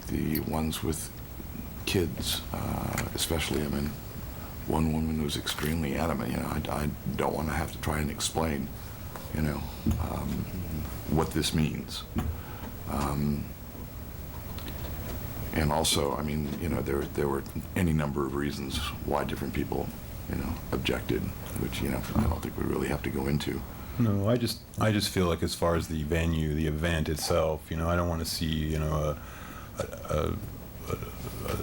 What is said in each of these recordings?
the ones with kids, especially. I mean, one woman was extremely adamant. You know, I don't want to have to try and explain, you know, what this means. And also, I mean, you know, there were any number of reasons why different people, you know, objected, which, you know, I don't think we really have to go into. No, I just feel like as far as the venue, the event itself, you know, I don't want to see, you know,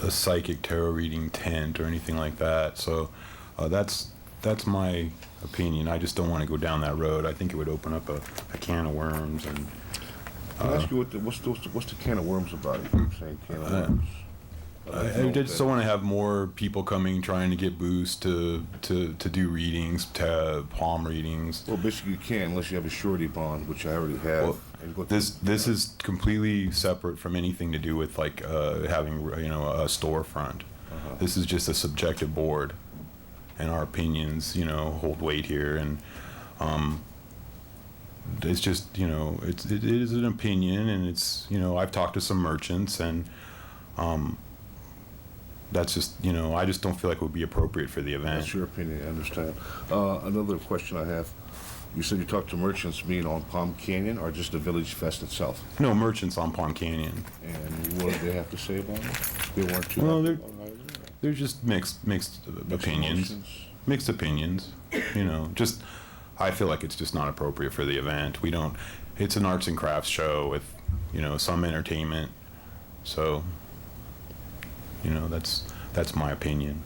a psychic tarot reading tent or anything like that. So that's my opinion. I just don't want to go down that road. I think it would open up a can of worms. And Can I ask you what's the can of worms about it? You're saying can of worms. I just don't want to have more people coming trying to get boosts to do readings, to palm readings. Well, basically you can unless you have a surety bond, which I already have. Well, this is completely separate from anything to do with like having, you know, a storefront. This is just a subjective board, and our opinions, you know, hold weight here. And it's just, you know, it is an opinion, and it's, you know, I've talked to some merchants, and that's just, you know, I just don't feel like it would be appropriate for the event. That's your opinion, I understand. Another question I have. You said you talked to merchants, mean on Palm Canyon or just the VillageFest itself? No, merchants on Palm Canyon. And what did they have to say about it? They weren't too Well, happy they're just mixed opinions. emotions? Mixed opinions, you know, just, I feel like it's just not appropriate for the event. It's an arts and crafts show with, you know, some entertainment. So, you know, that's my opinion.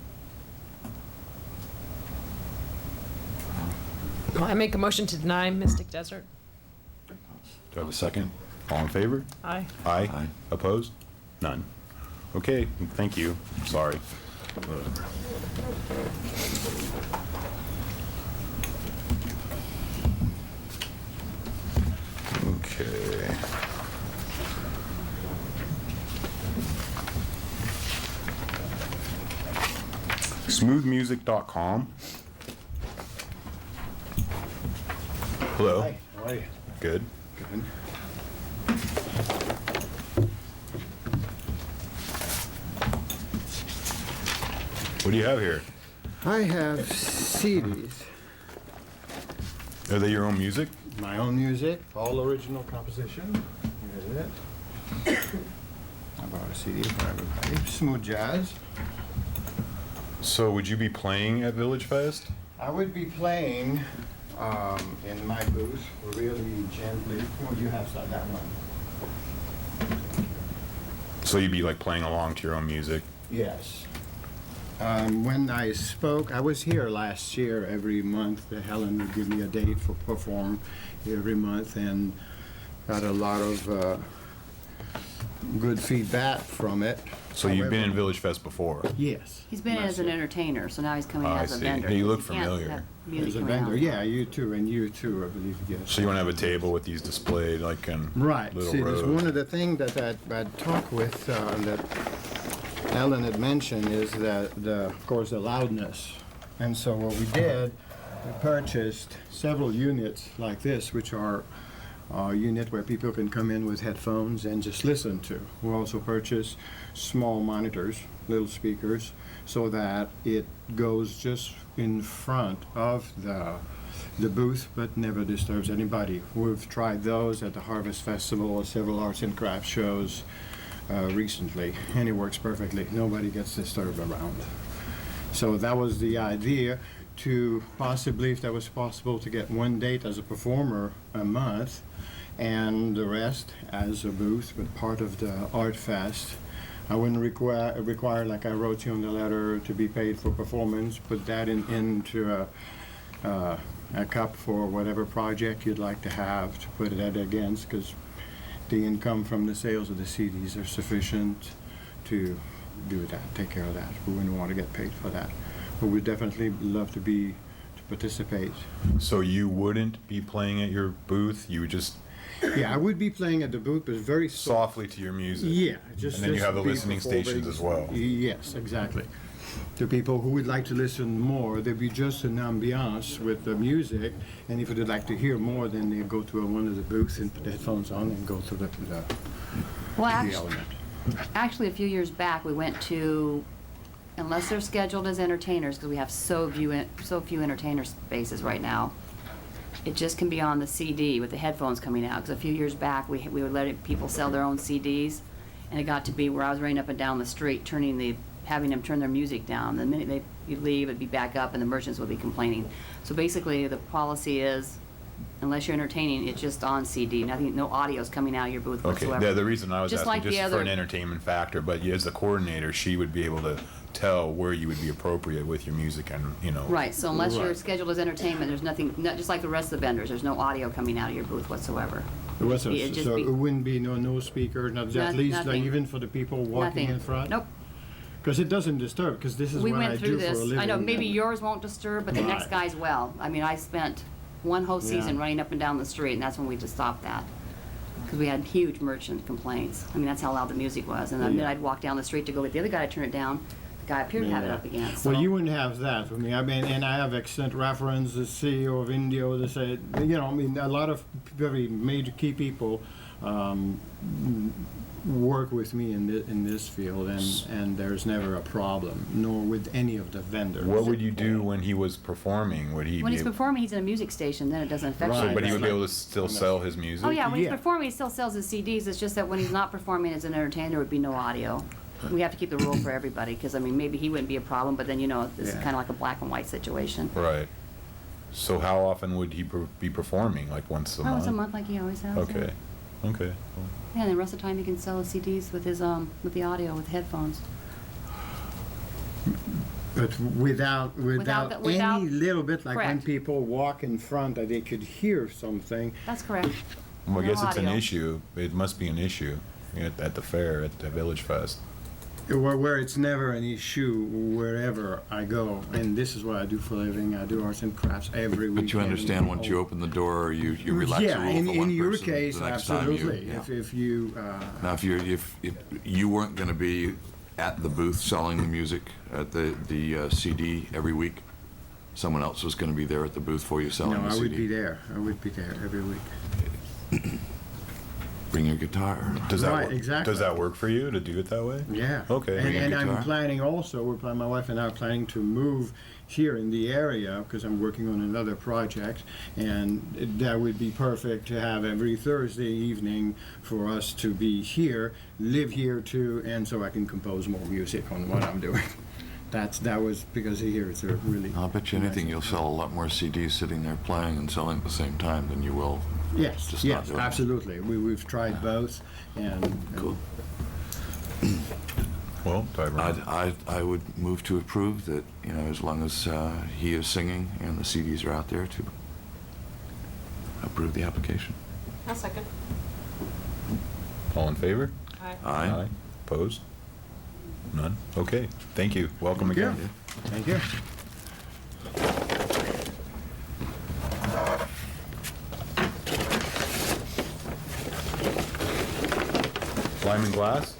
Well, I make a motion to deny Mystic Desert. Do I have a second? All in favor? Aye. Aye. Aye. Opposed? None. Okay, thank you. Sorry. Okay. Smoothmusic.com. Hello. Hi, how are you? Good. Good. What do you have here? I have CDs, Are they your own music? my own music, all original composition. Here's it. I brought a CD for everybody. Smooth jazz. So would you be playing at VillageFest? I would be playing in my booth really gently. What do you have that one? So you'd be like playing along to your own music? Yes. When I spoke, I was here last year every month. Helen would give me a date for perform every month, and got a lot of good feedback from it. So you've been in However- VillageFest before? Yes. He's been as an entertainer, so now he's coming I as a see. vendor. You look He can't familiar. have music As a coming vendor, out. yeah, you too, and you too, I believe, yes. So you want to have a table with these displayed like in Right. little See, there's rows? one of the things that I talked with, that Ellen had mentioned is that, of course, the loudness. And so what we did, we purchased several units like this, which are a unit where people can come in with headphones and just listen to. We also purchased small monitors, little speakers, so that it goes just in front of the booth, but never disturbs anybody. We've tried those at the Harvest Festival or several arts and crafts shows recently, and it works perfectly. Nobody gets disturbed around. So that was the idea, to possibly, if that was possible, to get one date as a performer a month, and the rest as a booth, but part of the Art Fest. I wouldn't require, like I wrote you on the letter, to be paid for performance. Put that into a cup for whatever project you'd like to have to put it against, because the income from the sales of the CDs are sufficient to do that, take care of that. We wouldn't want to get paid for that. But we'd definitely love to participate. So you wouldn't be playing at your booth? You would just Yeah, I would be playing at the booth, but very softly to your music? Yeah, just. And then you have the be listening before stations they- as well? Yes, exactly. To people who would like to listen more, there'd be just an ambiance with the music, and if they'd like to hear more, then they go to one of the booths and put the headphones on and go to the Well, actually, element. Actually, a few years back, we went to, unless they're scheduled as entertainers, because we have so few entertainer spaces right now, it just can be on the CD with the headphones coming out. Because a few years back, we would let people sell their own CDs, and it got to be where I was running up and down the street, having them turn their music down. The minute you leave, it'd be back up, and the merchants would be complaining. So basically, the policy is, unless you're entertaining, it's just on CD. No audio's coming out of your booth Okay, whatsoever. yeah, the reason I was Just asking, like the just for other- an entertainment factor, but as the coordinator, she would be able to tell where you would be appropriate with your music and, you know. Right, so unless you're Right. scheduled as entertainment, there's nothing, just like the rest of the vendors, there's no audio coming out of your booth whatsoever. It was It'd just so be- it wouldn't be no speaker, at least like, nothing. even for the people walking Nothing. in front? Nope. Because it doesn't disturb, because this is We what I went do through for a this, living. I know maybe yours won't disturb, but the next Right. guy's will. I mean, I spent one whole season Yeah. running up and down the street, and that's when we just stopped that. Because we had huge merchant complaints. I mean, that's how loud the music was. And then Yeah. I'd walk down the street to go get the other guy to turn it down. The guy up here to have it Yeah. up again, so. Well, you wouldn't have that for me. I mean, and I have excellent reference, the CEO of Indio, they say, you know, I mean, a lot of very major key people work with me in this field, and there's never a problem, nor with any of the vendors. What would you do when he was performing? Would he When be he's able, performing, he's in a music station, then it doesn't affect Right. you. so, but he would be Right. able to still sell his music? Oh, yeah, when he's Yeah. performing, he still sells his CDs. It's just that when he's not performing as an entertainer, there would be no audio. We have to keep the rule for everybody, because, I mean, maybe he wouldn't be a problem, but then, you know, this is Yeah. kind of like a black and white situation. Right. So how often would he be performing? Like once a month? Once a month, like he always has. Okay. Okay. Cool. Yeah, and the rest of the time, he can sell his CDs with his, with the audio, with headphones. But without without- any little bit, like when correct. people walk in front, that they could hear something. That's correct. Well, I No guess it's an audio. issue. It must be an issue at the fair, at the VillageFest. Where it's never an issue wherever I go, and this is what I do for a living. I do arts and crafts every week. But you understand, once you open the door, you relax the Yeah, rule for in one your person, case, the next time you- absolutely. yeah. If you Now, if you weren't going to be at the booth selling the music at the CD every week, someone else was going to be there at the booth for you selling no, the I CD. would be there. I would be there every week. Bring your guitar. Does that Right, work? exactly. Does that work for you to do it that way? Yeah. Okay. And, Bring a and I'm guitar. planning also. My wife and I are planning to move here in the area because I'm working on another project, and that would be perfect to have every Thursday evening for us to be here, live here too, and so I can compose more music on what I'm doing. That was because here it's a really. I'll bet you anything you'll sell a lot more CDs sitting there playing and selling at the same time than you will. Yes, just not yes, doing it. absolutely. We've tried both, and Cool. Well, Tyrone. I would move to approve that, you know, as long as he is singing and the CDs are out there, to approve the application. I'll second. All in favor? Aye. Aye. Opposed? None? Okay. Thank you. Welcome Thank you. again. Thank you. Lyman Glass?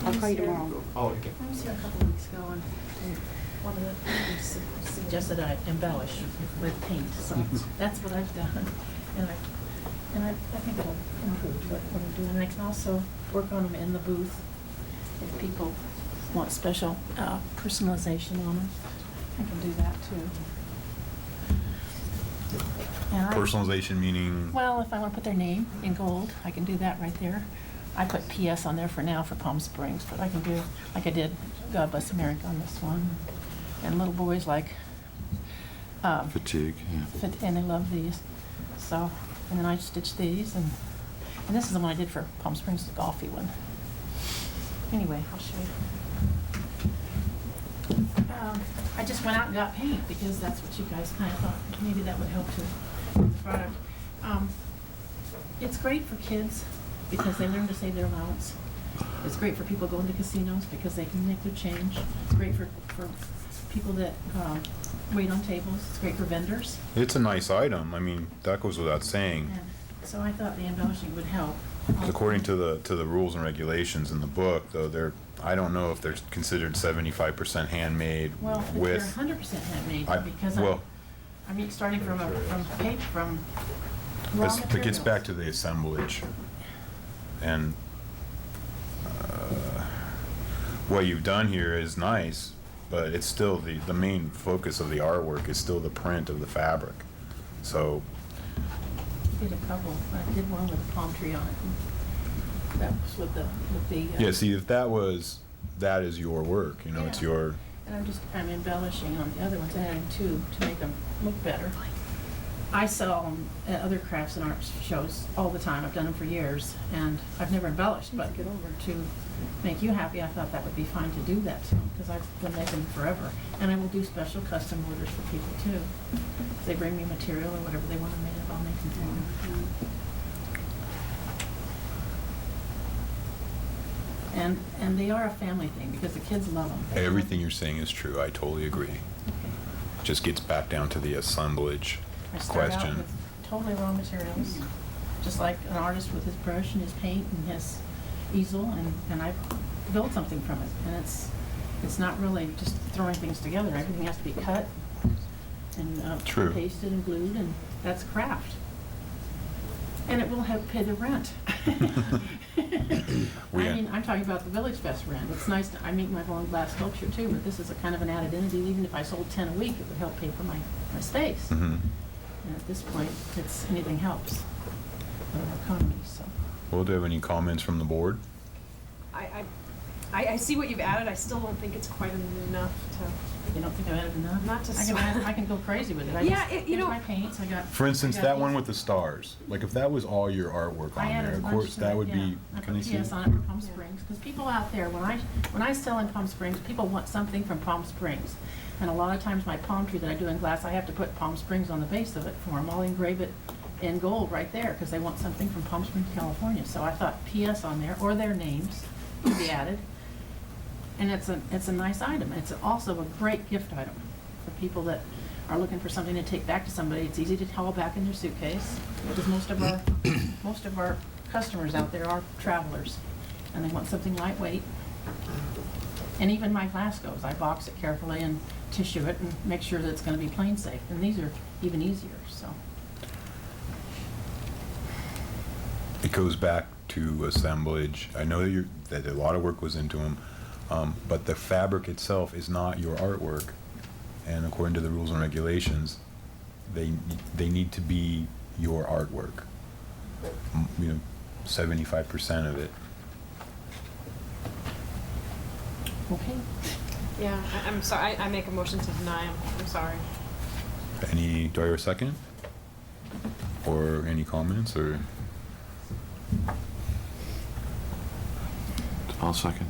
I'll call you tomorrow. I was here a couple of weeks ago, and one of the ladies suggested I embellish with paint, so that's what I've done. And I think it'll improve what I'm doing. And I can also work on them in the booth if people want special personalization on them. I can do that too. And Personalization meaning? well, if I want to put their name in gold, I can do that right there. I put PS on there for now for Palm Springs, but I can do, like I did God Bless America on this one. And little boys like, Fatigue, yeah. and they love these. So, and then I stitched these, and this is the one I did for Palm Springs, the golfy one. Anyway, I'll show you. I just went out and got paint because that's what you guys kind of thought maybe that would help to with the product. It's great for kids because they learn to save their allowance. It's great for people going to casinos because they can make their change. It's great for people that wait on tables. It's great for vendors. It's a nice item. I mean, that goes without saying. And so I thought the embellishing would help. According to the rules and regulations in the book, though, they're I don't know if they're considered 75% handmade Well, if they're with. 100% handmade, I- because well- I mean, starting from paper, from raw But materials. it gets back to the assemblage. And what you've done here is nice, but it's still the main focus of the artwork is still the print of the fabric. So, Did a couple, I did one with a palm tree on it. And that was with the. yeah, see, if that is your work, you know, it's Yeah. your, And I'm embellishing on the other ones, adding two to make them look better. I sell them at other crafts and arts shows all the time. I've done them for years, and I've never embellished, but to make you happy, I thought that would be fine to do that too, because I've been making them forever. And I will do special custom orders for people too. If they bring me material or whatever they want to make, I'll make them for them. And they are a family thing, because the kids love them. everything you're saying is true. I totally agree. Just gets back down to the assemblage I start out question. with totally raw materials, just like an artist with his brush and his paint and his easel, and I build something from it. And it's not really just throwing things together. Everything has to be cut and True. pasted and glued, and that's craft. And it will help pay the rent. We- I mean, I'm talking about the VillageFest rent. It's nice, I make my own glass sculpture too, but this is a kind of an added entity. Even if I sold 10 a week, it would help pay for my space. Mhm. And at this point, anything helps with our economy, so. Well, do you have any comments from the board? I see what you've added, I still don't think it's quite enough You don't think I've added enough? Not to I can go crazy with it. Yeah, you Here's know- my paints, I got. For instance, I got that one these. with the stars, like if that was all your artwork I on added there, a of bunch course, to that it, would yeah. be, I can put I see? PS on it for Palm Springs, because people out there, when I sell in Palm Springs, people want something from Palm Springs. And a lot of times my palm tree that I do in glass, I have to put Palm Springs on the base of it for them. I'll engrave it in gold right there, because they want something from Palm Springs, California. So I thought PS on there, or their names, could be added. And it's a nice item. It's also a great gift item for people that are looking for something to take back to somebody. It's easy to haul back in their suitcase, because most of our customers out there are travelers, and they want something lightweight. And even my glass goes. I box it carefully and tissue it and make sure that it's going to be plane safe. And these are even easier, so. It goes back to assemblage. I know that a lot of work was into them, but the fabric itself is not your artwork. And according to the rules and regulations, they need to be your artwork. 75% of it. Okay. Yeah, I'm sorry, I make a motion to deny him, I'm sorry. Do I hear a second? Or any comments, or? I'll second.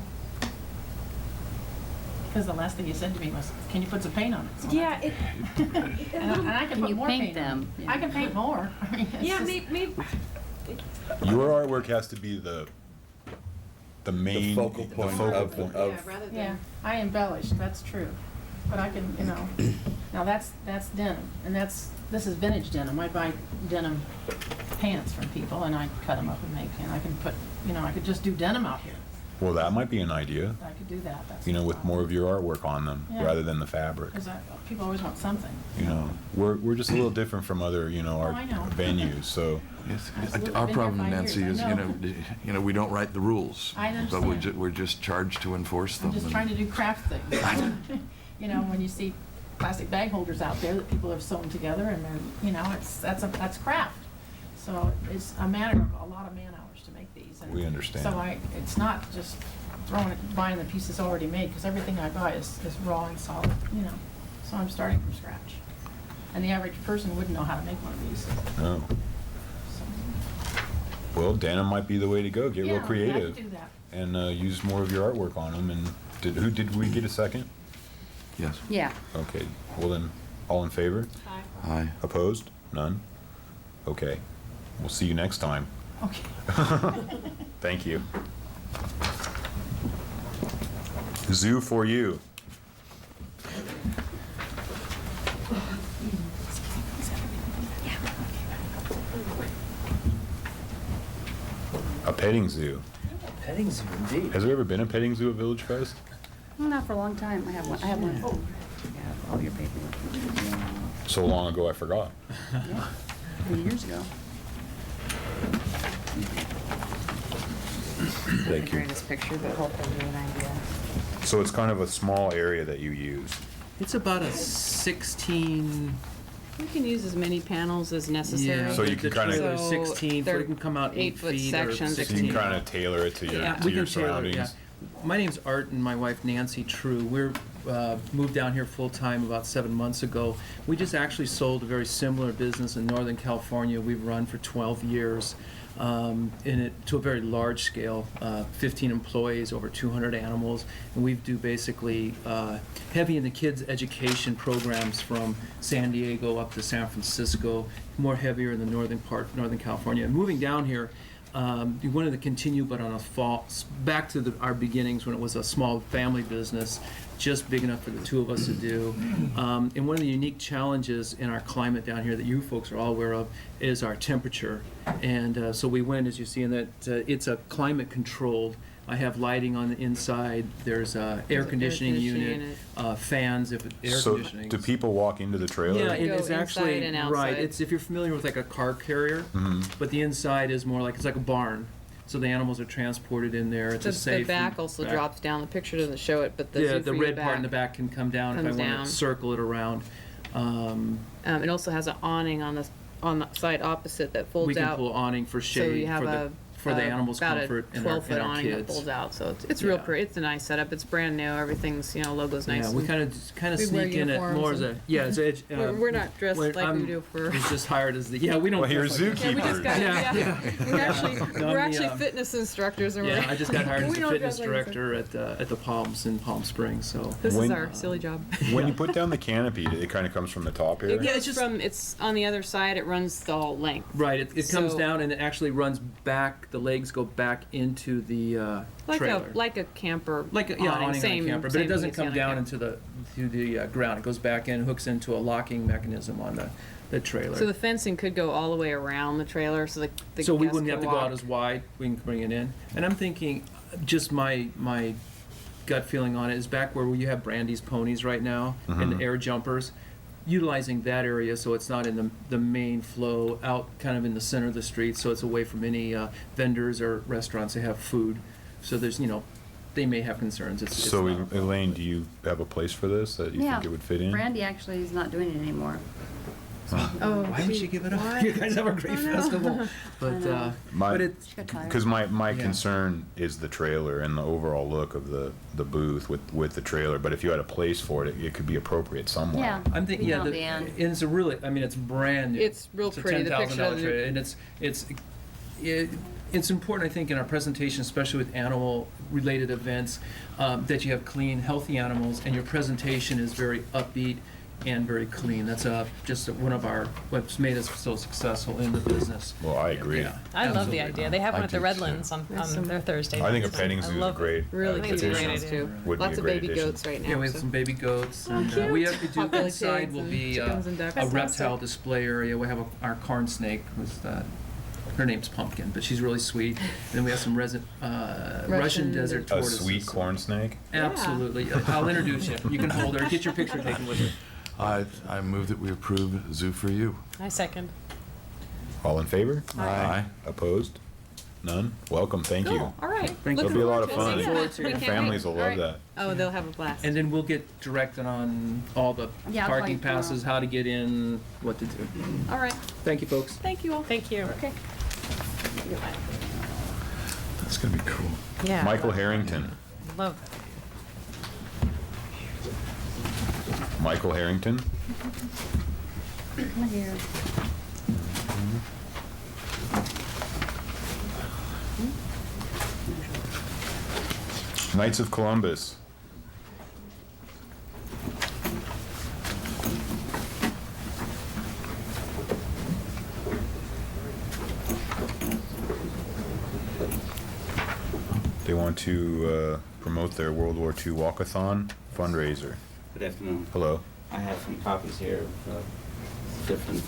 Because the last thing you said to me was, can you put some paint on it? So Yeah, that's- And I can Can put you more paint paint on them? it. Yeah. I can paint more. I mean, it's yeah, just- maybe, Your artwork has to be the main. focal point focal of- point. yeah, rather than. Yeah, I embellish, that's true. But I can, now that's denim, and this is vintage denim. I buy denim pants from people, and I cut them up and make, and I can put, I could just do denim out here. Well, that might be an idea, I could do that. That's with more of your artwork on them, Yeah. rather than the fabric. Because people always want something. We're just a little different from other, art I know. venues, so. Yes, Absolutely. our Been here problem, 5 Nancy, years, is, I know. we don't write the rules. I But we're understand. we're just charged to enforce them. I'm just and- trying to do craft things. When you see plastic bag holders out there that people have sewn together, and they're, that's craft. So it's a matter of a lot of man hours to make these. And We understand. So it's not just buying the pieces already made, because everything I buy is raw and solid, So I'm starting from scratch. And the average person wouldn't know how to make one of these. No. So, Well, denim might be the way to go. Get real yeah, creative. I could do that. And use more of your artwork on them. And did we get a second? Yes. Yeah. Okay. Well then, all in favor? Aye. Aye. Opposed? None? Okay. We'll see you next time. Okay. Thank you. Zoo for you. A petting zoo. Petting zoo, indeed. Has there ever been a petting zoo at Village Fest? Not for a long time. I have one. I have one. Oh, you have all your paperwork. So long ago, I forgot. Yeah, 3 years ago. Thank The you. greatest picture, but hopefully give you an idea. So it's kind of a small area that you use. It's about a 16. We can use as many panels as necessary. Yeah, So you the can kinda- trailer's So 16, so they're it can come out 8 8-foot feet or sections. So 16. you can kind of tailor it to your, Yeah, to we your can tailor it, surroundings. yeah. My name's Art and my wife Nancy True. We're moved down here full-time about 7 months ago. We just actually sold a very similar business in Northern California we've run for 12 years. To a very large scale, 15 employees, over 200 animals, and we do basically heavy in the kids' education programs from San Diego up to San Francisco, more heavier in the northern part, Northern California. And moving down here, we wanted to continue, but on a fall, back to our beginnings when it was a small family business, just big enough for the two of us to do. And one of the unique challenges in our climate down here that you folks are all aware of is our temperature. And so we went, as you see, in that it's a climate controlled. I have lighting on the inside. There's a air conditioning unit, fans, if air So conditioning. do people walk into the trailer? Yeah, it Go is actually inside and right. outside. It's if you're familiar with like a car carrier, but the inside is more like it's like a barn. So the animals are transported in there. It's a The safe. back also back. drops down. The picture doesn't show it, but the Yeah, zoo the for your red part in the back can come down if I comes want down. to circle it around. It also has an awning on the side opposite that folds We can out. pull awning for shade So you have for the animals' about comfort a and our 12-foot awning that kids. folds out. So it's real Yeah. pretty. It's a nice setup. It's brand new. Everything's logo's nice. Yeah, we and- kind of we wear sneak in it more as uniforms a it's edge. We're not dressed like we do for. He's just hired as the we don't. Well, you're dress like that. Yeah, we just got. Yeah, Yeah, we're actually No, we're I'm actually the, fitness instructors, and Yeah, we're. I just got hired as We the don't fitness dress like this. director at the Palms in Palm Springs. So This is When- our silly job. When you put down the canopy, it kind of comes from the top here? Yeah, It's it's just- from. It's on the other side. It runs the whole length. right, it comes So- down and it actually runs back. The legs go back into the trailer. Like a camper. Like a, awning, awning same, on a camper, but same it doesn't thing you see come on a down camper. into the ground. It goes back in, hooks into a locking mechanism on the trailer. So the fencing could go all the way around the trailer, so the So we guests wouldn't could have to go out walk. as wide. We can bring it in. And I'm thinking, just my gut feeling on it is back where you have Brandy's ponies right now and the air jumpers, utilizing that area so it's not in the main flow, out kind of in the center of the street, so it's away from any vendors or restaurants that have food. So there's, they may have concerns. It's So not- Elaine, do you have a place for this that you Yeah. think it would fit in? Brandy actually is not doing it anymore. Oh, Why would she give it up? You guys have a great festival. But know. My, it's She got tired. because my Yeah. concern is the trailer and the overall look of the booth with the trailer. But if you had a place for it, it could be appropriate somewhere. Yeah. I'm thinking, we yeah, found the end. it's a really, I mean, it's brand new. It's real a pretty, the $10,000 picture of the- trailer, and it's important, I think, in our presentation, especially with animal-related events, that you have clean, healthy animals, and your presentation is very upbeat and very clean. That's just one of what's made us so successful in the business. Well, I agree. Yeah, I love the absolutely. idea. They have I one at the do, Redlands too. on their Thursday. I think a nights. petting I zoo is a love it. great Really cute it's a great animals idea. too. Would be Lots a of great baby addition. goats right now. Yeah, we have so- some baby goats, Oh, and cute. we have to do Potbelly inside pigs will and be chickens and ducks. a That's reptile awesome. display area. We have our corn snake, who's her name's Pumpkin, but she's really sweet. And then we have some Russian desert A tortoises. sweet corn snake. Absolutely. I'll introduce you. You can hold her. Get your picture taken with her. I move that we approve Zoo for You. I second. All in favor? Aye. Opposed? None? Welcome. Thank you. Cool. All right. Thank It'll you. be a lot of Looking fun. forward to it. We And can't families wait. will All love right. that. Oh, they'll have a blast. And then we'll get directed on all the Yeah, I'll call parking you tomorrow. passes, how to get in, what to do. All right. Thank you, folks. Thank you all. Thank you. Okay. That's gonna be cool. Yeah. Michael Harrington. Love it. Michael Harrington. Come here. Knights of Columbus. They want to promote their World War II walkathon fundraiser. Good afternoon. Hello. I have some copies here of different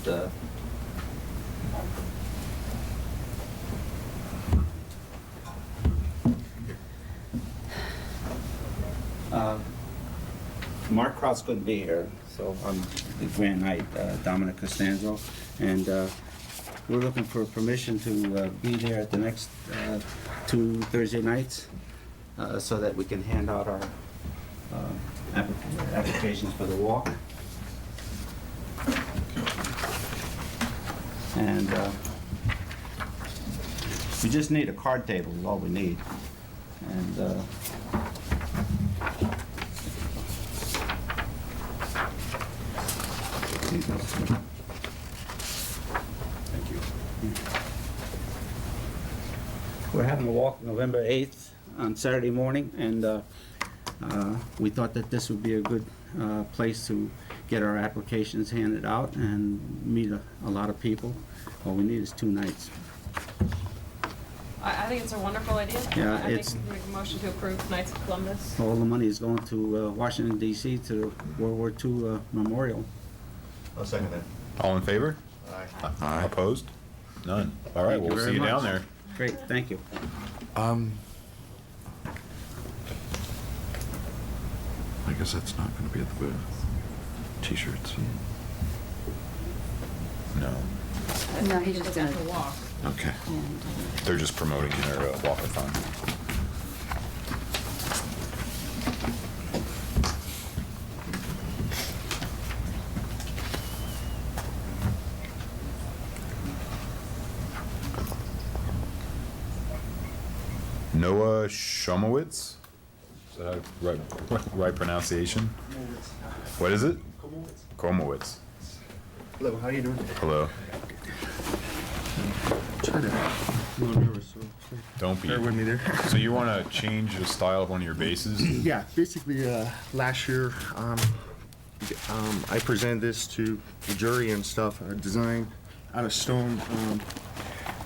Kraus couldn't be here, so I'm the Grand Knight, Dominic Costanzo, and we're looking for permission to be there at the next 2 Thursday nights, so that we can hand out our applications for the walk. And we just need a card table is all we need. And thank you. We're having a walk November 8th on Saturday morning, and we thought that this would be a good place to get our applications handed out and meet a lot of people. All we need is 2 nights. I think it's a wonderful idea. Yeah, I it's- think we make a motion to approve Knights of Columbus. All the money is going to Washington DC to the World War II memorial. I'll second that. All in favor? Aye. Opposed? None. All right, Thank you we'll very see you down much. there. Great, thank you. I guess that's not gonna be at the booth. T-shirts. No, No, he's just gonna, The walk. Okay. they're just promoting their walkathon. Noah Shomowitz? Is that right pronunciation? What is it? Komowitz. Hello, how you doing? Hello. Trying to, a little nervous, so Don't be. bear with me there. So you want to change the style of one of your bases? Yeah, basically, last year, I presented this to the jury and stuff, a design out of stone,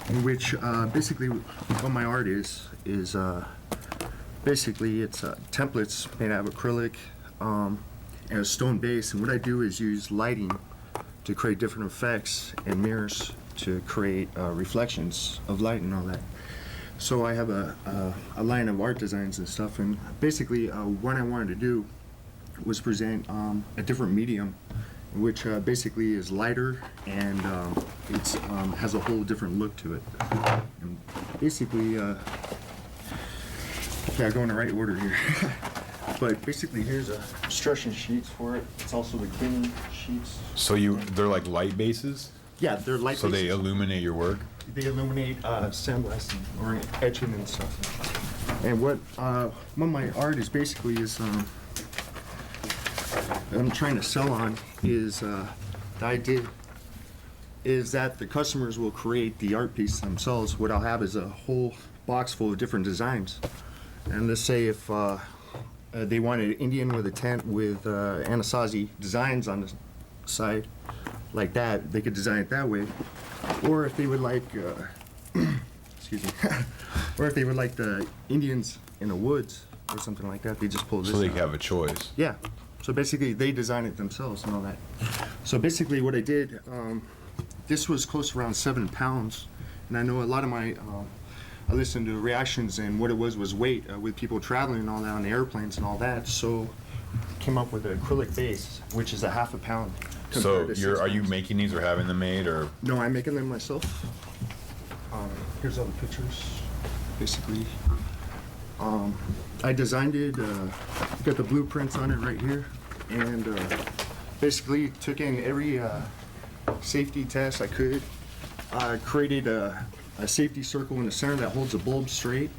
in which, basically, what my art is basically, it's templates made out of acrylic, and a stone base, and what I do is use lighting to create different effects and mirrors to create reflections of light and all that. So I have a line of art designs and stuff, and basically what I wanted to do was present a different medium, which basically is lighter and it has a whole different look to it. And basically, okay, I'll go in the right order here. But basically, here's a instruction sheets for it. It's also the cleaning sheets. So they're like light bases? Yeah, they're light So they bases. illuminate your work? They illuminate sandblasting or etching and stuff. And what my art is basically is I'm trying to sell on is the idea is that the customers will create the art piece themselves. What I'll have is a whole box full of different designs. And let's say if they wanted an Indian with a tent with Anasazi designs on the side, like that, they could design it that way. Or if they would like, excuse me, or if they would like the Indians in the woods or something like that, they just pull this So they out. have a choice. Yeah. So basically, they design it themselves and all that. So basically, what I did, this was close to around 7 pounds, and I know a lot of my, I listened to reactions, and what it was weight with people traveling and all that on the airplanes and all that. So came up with an acrylic base, which is a ½ pound. So compared to 6 are you pounds. making these or having them made, or? No, I'm making them myself. Here's all the pictures, basically. I designed it, got the blueprints on it right here, and basically took in every safety test I could. Created a safety circle in the center that holds the bulb straight.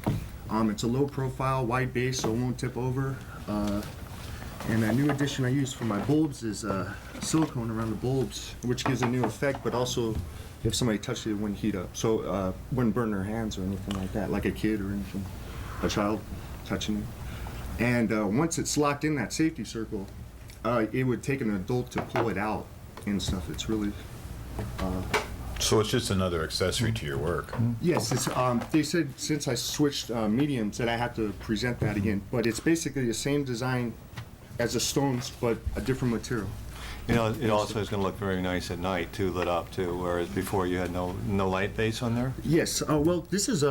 It's a low profile, wide base, so it won't tip over. And a new addition I use for my bulbs is silicone around the bulbs, which gives a new effect, but also if somebody touched it, it wouldn't heat up. So wouldn't burn their hands or anything like that, like a kid or anything, a child touching it. And once it's locked in that safety circle, it would take an adult to pull it out and stuff. It's really, So it's just another accessory to your work? yes, it's, they said since I switched mediums that I have to present that again, but it's basically the same design as the stones, but a different material. You know, it also is going to look very nice at night, too, lit up, too, whereas before you had no light base on there? Yes, well, this is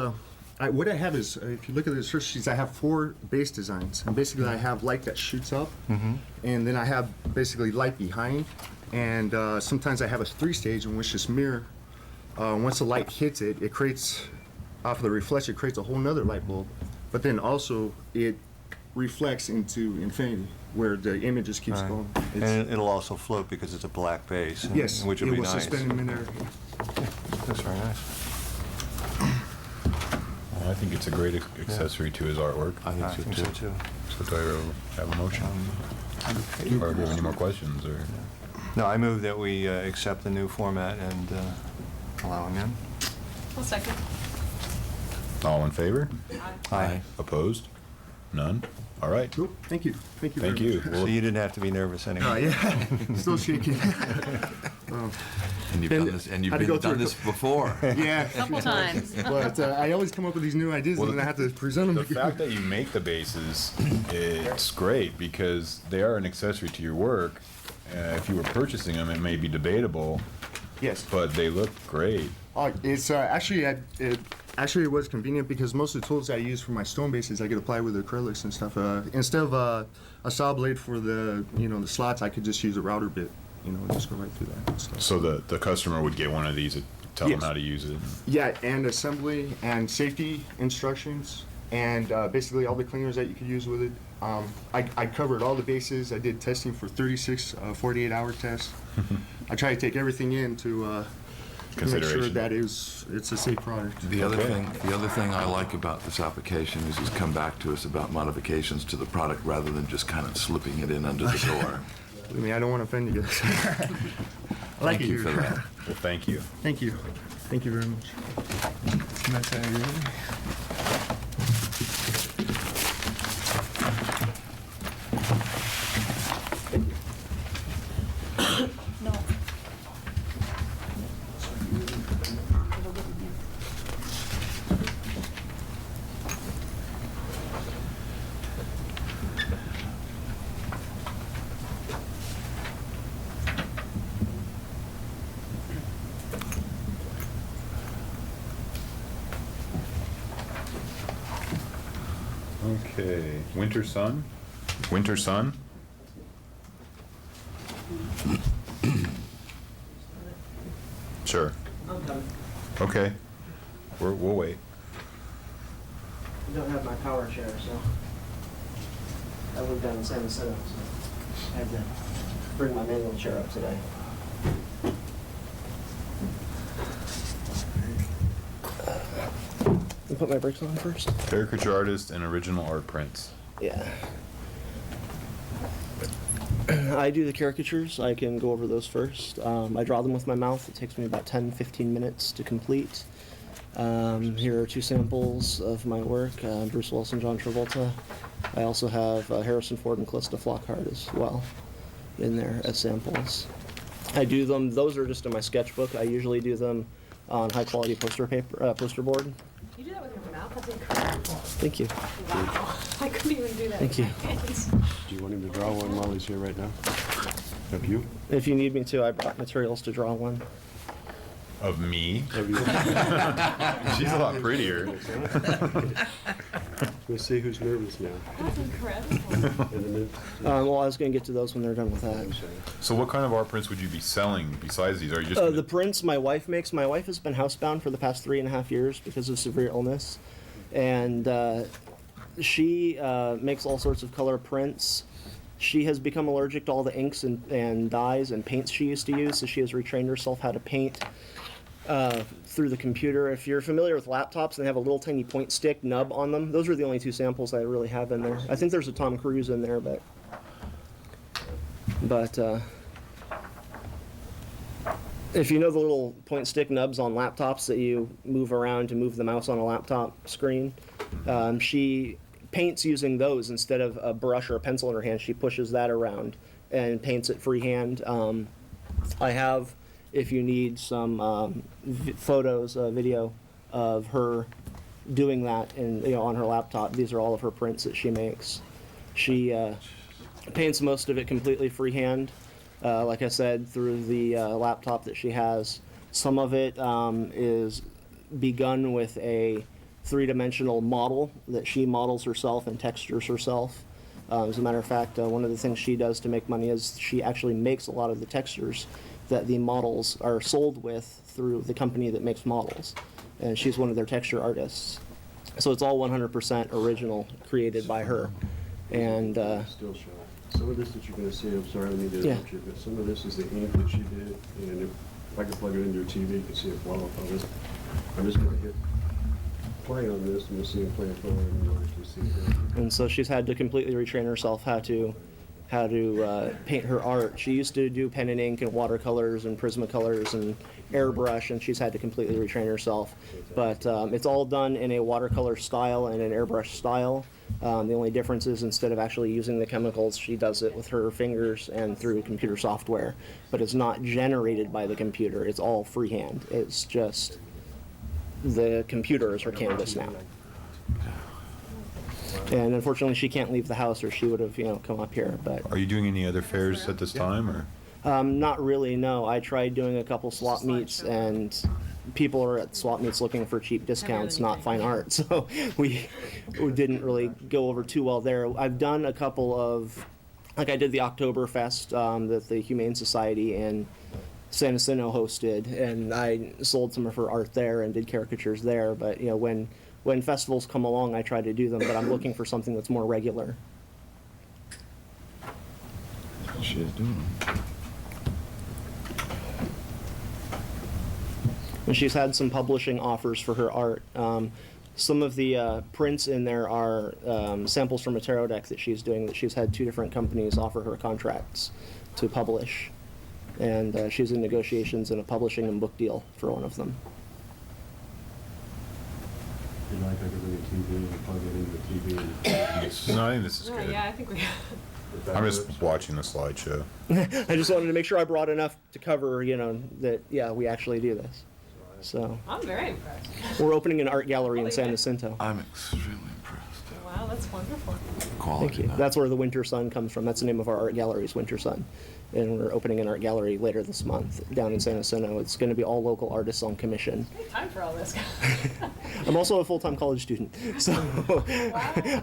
what I have is, if you look at the source sheets, I have 4 base designs. And basically I have light that shoots up, and then I have basically light behind. And sometimes I have a 3-stage in which this mirror, once the light hits it, it creates, off of the reflection, it creates a whole nother light bulb. But then also it reflects into infinity, where the image just keeps Right. going. And it'll also float because it's a black base. Yes, Which would it be will nice. suspend in midair. Looks very nice. I think it's a great accessory to his artwork. I think so too. So do I have a motion? Or do you have any more questions, or? No, I move that we accept the new format and allow him in. I'll second. All in favor? Aye. Opposed? None? All right. Cool. Thank you. Thank you. Thank very you. much. So you didn't have to be nervous anymore. Oh, yeah. Still shaking. And you've And done this, and you've had to go been, done through a this before. Yeah. Couple times. But I always come up with these new ideas, Well, and then I have to present them. The fact that you make the bases, it's great because they are an accessory to your work. If you were purchasing them, it may be debatable, Yes. but they look great. It's actually it was convenient because most of the tools I use for my stone bases I could apply with acrylics and stuff. Instead of a saw blade for the the slots, I could just use a router bit, and just go right through that and stuff. So the customer would get one of these, tell them Yes. how to use it. Yeah, and assembly and safety instructions and basically all the cleaners that you could use with it. I covered all the bases. I did testing for 36 48-hour tests. I try to take everything in to make sure Consideration. that it's a safe product. The other thing I like about this application is he's come back to us about modifications to the product rather than just kind of slipping it in under the door. I mean, I don't want to offend you guys. I like Thank it you here. for that. Well, thank you. Thank you. Thank you very much. Can I say are you ready? No. Okay, Winter Sun? Winter Sun? Sure. Okay. We'll wait. I don't have my power chair, so I lived down in San Jacinto, so I had to bring my manual chair up today. You put my brakes on first? Caricature artist and original art prints. Yeah. I do the caricatures. I can go over those first. I draw them with my mouth. It takes me about 10-15 minutes to complete. Here are 2 samples of my work, Bruce Willis, John Travolta. I also have Harrison Ford and Callista Flockhart as well in there as samples. I do them, those are just in my sketchbook. I usually do them on high quality poster paper, poster board. You do that with your mouth? That's incredible. Thank you. Wow. I couldn't even do that Thank with you. my hands. Do you want him to draw one while he's here right now? Of you? If you need me to, I brought materials to draw one. Of me? Of you? She's a lot prettier. We'll see who's nervous now. That's incredible. And then Well, I was going to get to those when they're done with that. So what kind of art prints would you be selling besides these? Are you just The prints my wife makes. My wife has been housebound for the past 3.5 years because of severe illness, and she makes all sorts of color prints. She has become allergic to all the inks and dyes and paints she used to use, so she has retrained herself how to paint through the computer. If you're familiar with laptops and they have a little tiny point stick nub on them, those are the only 2 samples I really have in there. I think there's a Tom Cruise in there, but if you know the little point stick nubs on laptops that you move around to move the mouse on a laptop screen, she paints using those instead of a brush or a pencil in her hand. She pushes that around and paints it freehand. I have, if you need some photos, video of her doing that on her laptop. These are all of her prints that she makes. She paints most of it completely freehand. Like I said, through the laptop that she has. Some of it is begun with a three-dimensional model that she models herself and textures herself. As a matter of fact, one of the things she does to make money is she actually makes a lot of the textures that the models are sold with through the company that makes models. And she's one of their texture artists. So it's all 100% original, created by her. And Still shot. Some of this that you're going to see, I'm sorry, I need to Yeah. interrupt you, but some of this is the ink that she did, and if I can plug it into your TV, you can see it flow up on this. I'm just going to hit play on this, and you'll see it play forward, and you'll actually see it. And so she's had to completely retrain herself how to paint her art. She used to do pen and ink and watercolors and Prismacolors and airbrush, and she's had to completely retrain herself. But it's all done in a watercolor style and an airbrush style. The only difference is instead of actually using the chemicals, she does it with her fingers and through computer software. But it's not generated by the computer. It's all freehand. It's just the computer is her canvas now. And unfortunately, she can't leave the house, or she would have, come up here. But Are you doing any other fairs at this time, or? not really. No, I tried doing a couple swap meets, and people are at swap meets looking for cheap discounts, not fine art. So we didn't really go over too well there. I've done a couple of, like I did the Oktoberfest that the Humane Society in San Jacinto hosted, and I sold some of her art there and did caricatures there. But when festivals come along, I try to do them, but I'm looking for something that's more regular. She is doing them. And she's had some publishing offers for her art. Some of the prints in there are samples from a tarot deck that she's doing, that she's had 2 different companies offer her contracts to publish. And she's in negotiations and a publishing and book deal for one of them. If you like, I could bring a TV and plug it into the TV. No, I think this is Oh, good. yeah, I think we. If that I'm works. just watching the slideshow. I just wanted to make sure I brought enough to cover, that, yeah, we actually do this. So, I'm very impressed. we're opening an art gallery in San Jacinto. I'm extremely impressed. Wow, that's wonderful. Quality. Thank you. now. That's where the Winter Sun comes from. That's the name of our art gallery, is Winter Sun. And we're opening an art gallery later this month down in San Jacinto. It's going to be all local artists on commission. Great time for all this. I'm also a full-time college student, so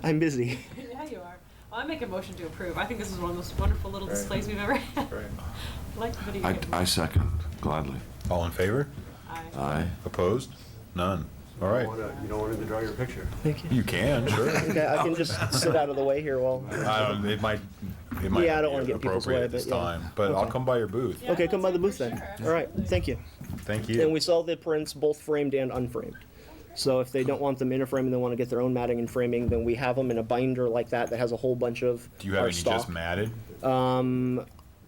I'm busy. Yeah, you are. Well, I make a motion to approve. I think this is one of the most wonderful little Right. displays we've ever had. Right. I like the video. I second, gladly. All in favor? Aye. Aye. Opposed? None. All right. You don't want him to draw your picture. Thank you. You can, sure. Okay, I can just sit out of the way here while. It might Yeah, I don't be wanna get in people's appropriate way, at this but yeah. time, but I'll Okay. come by your booth. Yeah, Okay, come by the booth for then. sure, All right, absolutely. thank you. Thank And you. we sell the prints both framed and unframed. So if they don't want them in a frame and they want to get their own matting and framing, then we have them in a binder like that has a whole bunch of Do you have our any stock. just matted?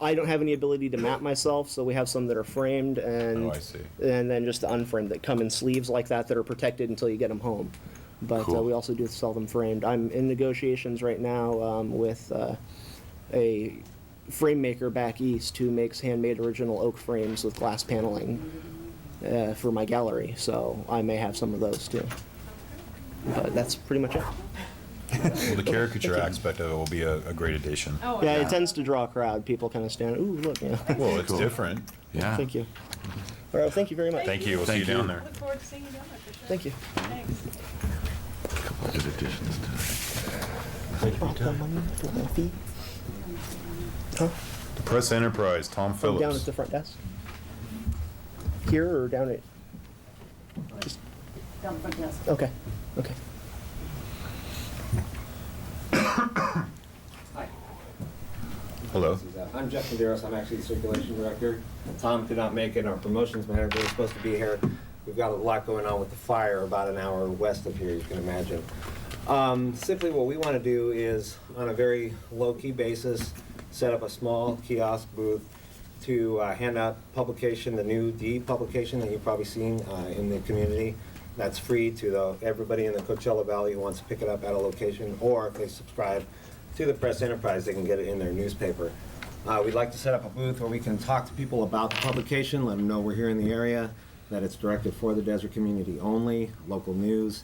I don't have any ability to mat myself, so we have some that are framed and Oh, I see. and then just the unframed that come in sleeves like that are protected until you get them home. But Cool. we also do sell them framed. I'm in negotiations right now with a frame maker back east who makes handmade original oak frames with glass paneling for my gallery, so I may have some of those too. But that's pretty much it. Well, the caricature aspect of it will be a great addition. Oh, Yeah, yeah. it tends to draw a crowd. People kind of stand, ooh, look, Well, it's Cool. different. Yeah. Thank you. All right, thank you very much. Thank you. We'll see you Thank you. down there. Look forward to seeing you down there for sure. Thank you. Thanks. Couple of good additions to it. Oh, the money for my fee? Huh? The Press Enterprise, Tom Oh, down at Phillips. the front desk? Here or down at, just, Down the front desk. okay, okay. Hello. I'm Jeff Medeiros. I'm actually the circulation director. Tom could not make it. Our promotions manager was supposed to be here. We've got a lot going on with the fire about an hour west of here, you can imagine. Simply what we want to do is, on a very low-key basis, set up a small kiosk booth to hand out publication, the new D publication that you've probably seen in the community. That's free to everybody in the Coachella Valley who wants to pick it up at a location, or if they subscribe to the Press Enterprise, they can get it in their newspaper. We'd like to set up a booth where we can talk to people about the publication, let them know we're here in the area, that it's directed for the desert community only, local news,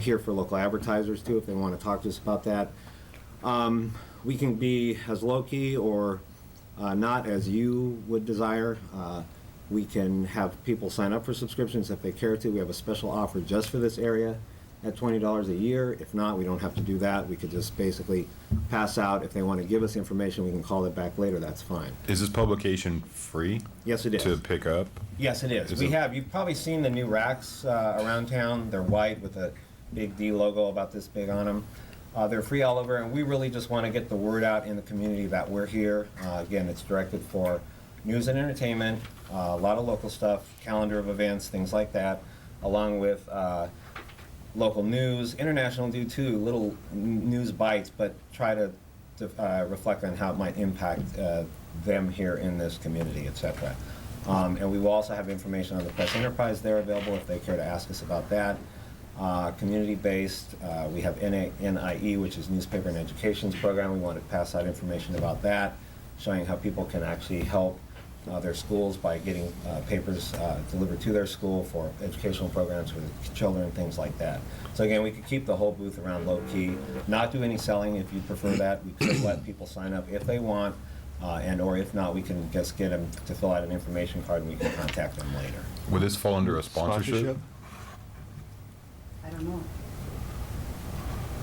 here for local advertisers too, if they want to talk to us about that. We can be as low-key or not as you would desire. We can have people sign up for subscriptions if they care to. We have a special offer just for this area at $20 a year. If not, we don't have to do that. We could just basically pass out. If they want to give us information, we can call it back later. That's fine. Is this publication free? Yes, it is. To pick up? Yes, it is. Is We it- have, you've probably seen the new racks around town. They're white with a big D logo about this big on them. They're free all over, and we really just want to get the word out in the community that we're here. Again, it's directed for news and entertainment, a lot of local stuff, calendar of events, things like that, along with local news, international do too, little news bites, but try to reflect on how it might impact them here in this community, etc. And we will also have information on the press enterprise there available if they care to ask us about that. Community-based, we have NIE, which is Newspaper and Education's program. We want to pass out information about that, showing how people can actually help their schools by getting papers delivered to their school for educational programs for the children, things like that. So again, we could keep the whole booth around low-key, not do any selling if you prefer that. We could let people sign up if they want, and or if not, we can just get them to fill out an information card and we can contact them later. Would this fall under a sponsorship? I don't know.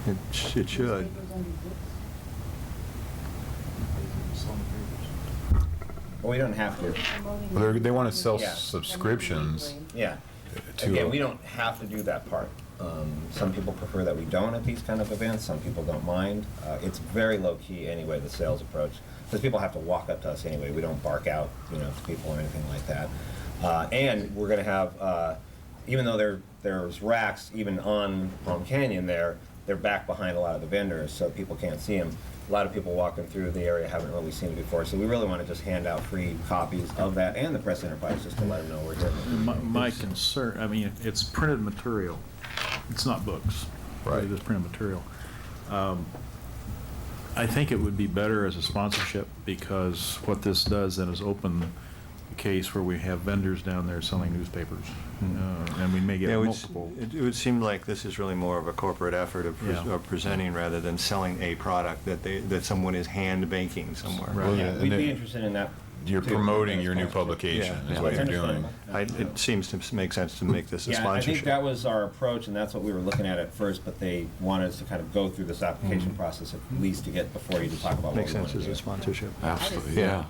It should. Well, we don't have to. Well, they want to sell Yeah. subscriptions. Yeah. To Again, a- we don't have to do that part. Some people prefer that we don't at these kind of events. Some people don't mind. It's very low-key anyway, the sales approach, because people have to walk up to us anyway. We don't bark out, to people or anything like that. And we're going to have, even though there's racks even on Palm Canyon there, they're back behind a lot of the vendors, so people can't see them. A lot of people walking through the area haven't really seen it before, so we really want to just hand out free copies of that and the press enterprise just to let them know we're here. My concern, I mean, it's printed material. It's not books. Right. It's printed material. I think it would be better as a sponsorship, because what this does then is open a case where we have vendors down there selling newspapers, and we may get Yeah, multiple. it would seem like this is really more of a corporate effort Yeah. of presenting rather than selling a product that someone is hand making somewhere. Well, Yeah, and we'd then be interested in that. You're too. promoting your new publication, is what you're doing. It seems to make sense to make this a Yeah, I sponsorship. think that was our approach, and that's what we were looking at first, but they wanted us to kind of go through this application process at least to get before you to talk about what Makes we want sense to as do. a sponsorship. Absolutely, yeah.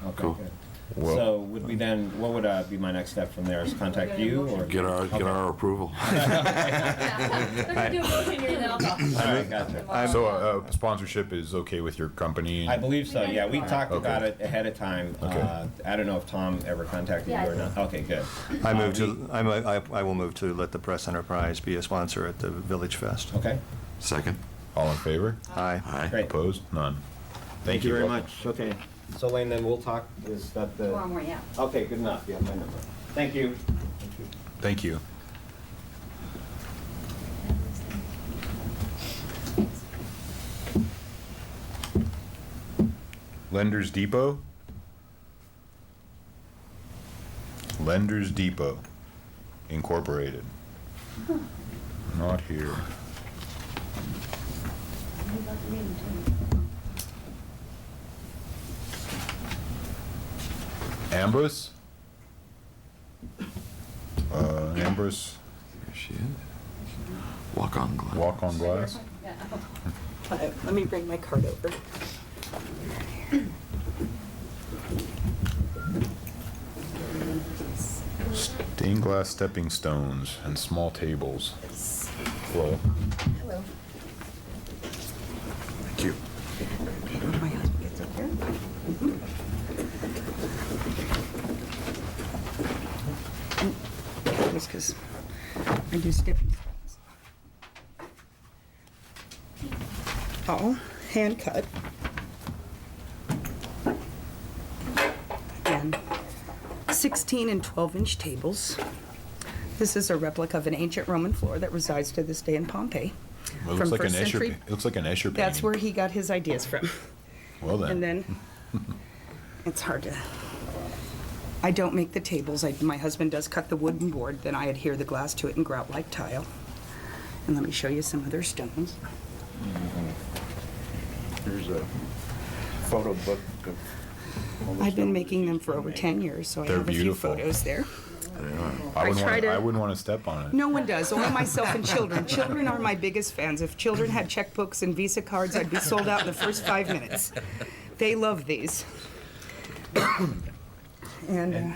Okay, Cool. good. Well- So would we then, what would be my next step from there? Is contact you or? Get our approval. They're gonna do a motion here, then I'll talk. All right, gotcha. So sponsorship is okay with your company? I believe so, yeah. We talked Okay. about it ahead of time. Okay. I don't know if Tom ever contacted you or not. Okay, good. I will move to let the Press Enterprise be a sponsor at the Village Fest. Okay, Second? All in favor? Aye. Aye. great. Opposed? None. Thank you very much. Okay. So Lane, then we'll talk, is that the? Tomorrow morning, yeah. Okay, good enough. You have my number. Thank you. Thank you. Lenders Depot? Lenders Depot Incorporated. Not here. Ambrose? Ambrose, There she is. Walk on glass. Walk on Glass. Let me bring my card over. Stained glass stepping stones and small tables. Hello. Hello. Thank you. My husband gets up here. Just because I do stepping stones. All hand cut. And 16 and 12-inch tables. This is a replica of an ancient Roman floor that resides to this day in Pompeii. It looks From like an first Escher. century. It looks like an Escher painting. That's where he got his ideas from. Well then. And then, it's hard to, I don't make the tables. My husband does cut the wooden board, then I adhere the glass to it and grout like tile. And let me show you some other stones. Here's a photo book of all the I've been stuff making that them she's for been over making. 10 years, so I They're have a few beautiful. photos there. I wouldn't want to step on it. No one does, only myself and children. Children are my biggest fans. If children had checkbooks and Visa cards, I'd be sold out in the first 5 minutes. They love these. And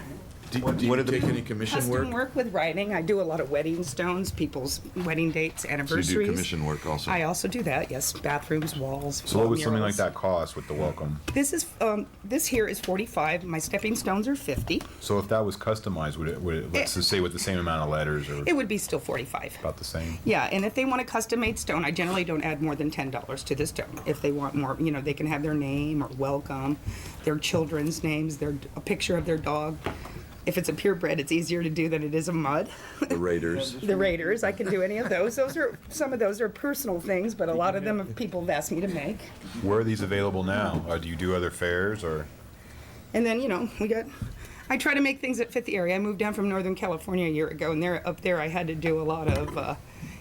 Do you take any commission custom work? work with writing. I do a lot of wedding stones, people's wedding dates, So you anniversaries. do commission work also? I also do that, yes. Bathrooms, walls, So what would something like murals. that cost with the welcome? This here is 45. My stepping stones are 50. So if that was customized, would it let's just say with the same amount of letters or It would be still 45. about the same? Yeah, and if they want a custom-made stone, I generally don't add more than $10 to the stone. If they want more, they can have their name or welcome, their children's names, a picture of their dog. If it's a purebred, it's easier to do than it is a mud. The Raiders. The Raiders, I can do any of those. Some of those are personal things, but a lot of them people have asked me to make. Where are these available now? Do you do other fairs or? And then, I try to make things that fit the area. I moved down from Northern California a year ago, and up there I had to do a lot of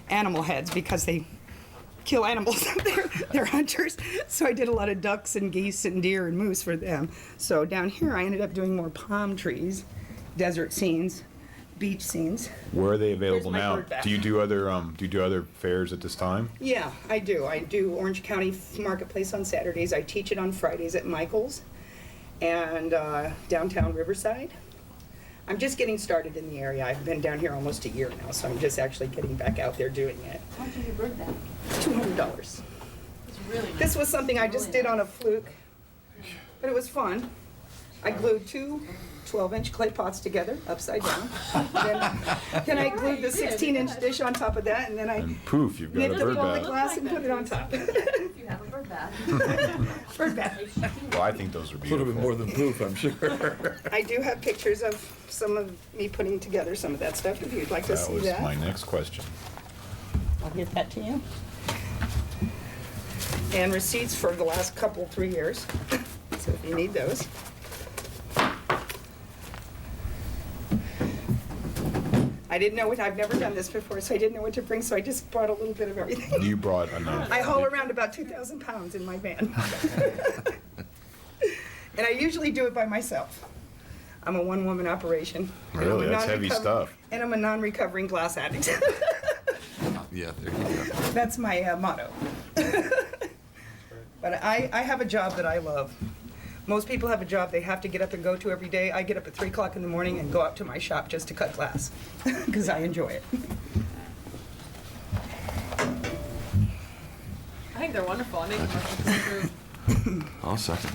animal heads because they kill animals up there. They're hunters. So I did a lot of ducks and geese and deer and moose for them. So down here I ended up doing more palm trees, desert scenes, beach scenes. Where are they available Here's my now? bird bath. Do you do other fairs at this time? Yeah, I do. I do Orange County Marketplace on Saturdays. I teach it on Fridays at Michael's and downtown Riverside. I'm just getting started in the area. I've been down here almost a year now, so I'm just actually getting back out there doing it. How much is your bird bath? $200. It's really nice. This was something I just did on a fluke, but it was fun. I glued 2 12-inch clay pots together, upside down. Then I glued the 16-inch dish on top of that, and then I And poof, you've got nipped a up bird all the bath. glass and put it on top. You have a bird bath. Bird bath. Well, I think those are A little beautiful. bit more than poof, I'm sure. I do have pictures of some of me putting together some of that stuff, if you'd like to That see was that. my next question. I'll get that to you. And receipts for the last 3 years, so if you need those. I didn't know I've never done this before, so I didn't know what to bring, so I just brought a little bit of everything. You brought enough. I haul around about 2,000 pounds in my van. And I usually do it by myself. I'm a one-woman operation. And I'm a Really? That's heavy non-recover- stuff. And I'm a non-recovering glass addict. Yeah, there you go. That's my motto. But I have a job that I love. Most people have a job they have to get up and go to every day. I get up at 3 o'clock in the morning and go out to my shop just to cut glass, because I enjoy it. I think they're wonderful. I make a motion to approve. I'll second.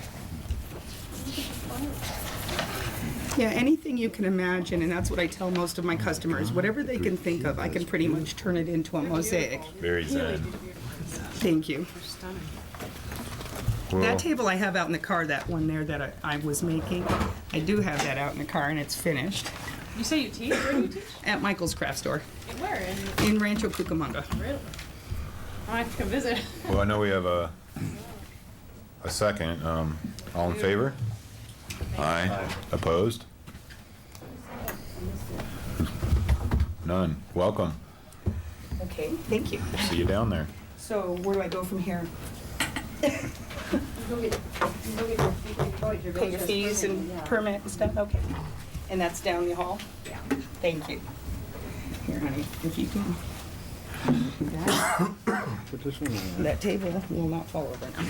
Yeah, anything you can imagine, and that's what I tell most of my customers. Whatever they can think of, I can pretty much turn it into a mosaic. Very zen. Thank you. Stunning. Well, That table I have out in the car, that one there that I was making, I do have that out in the car, and it's finished. You say you teach? Where do you teach? At Michael's Craft Store And where? in Rancho Cucamonga. Really? I have to come visit. well, I know we have a second. All in favor? Aye. Opposed? None. Welcome. Okay, thank you. See you down there. So where do I go from here? Pay your fees and permit and stuff, okay. And that's down the hall? Yeah. Thank you. Here, honey, if you can. That table will not fall over now.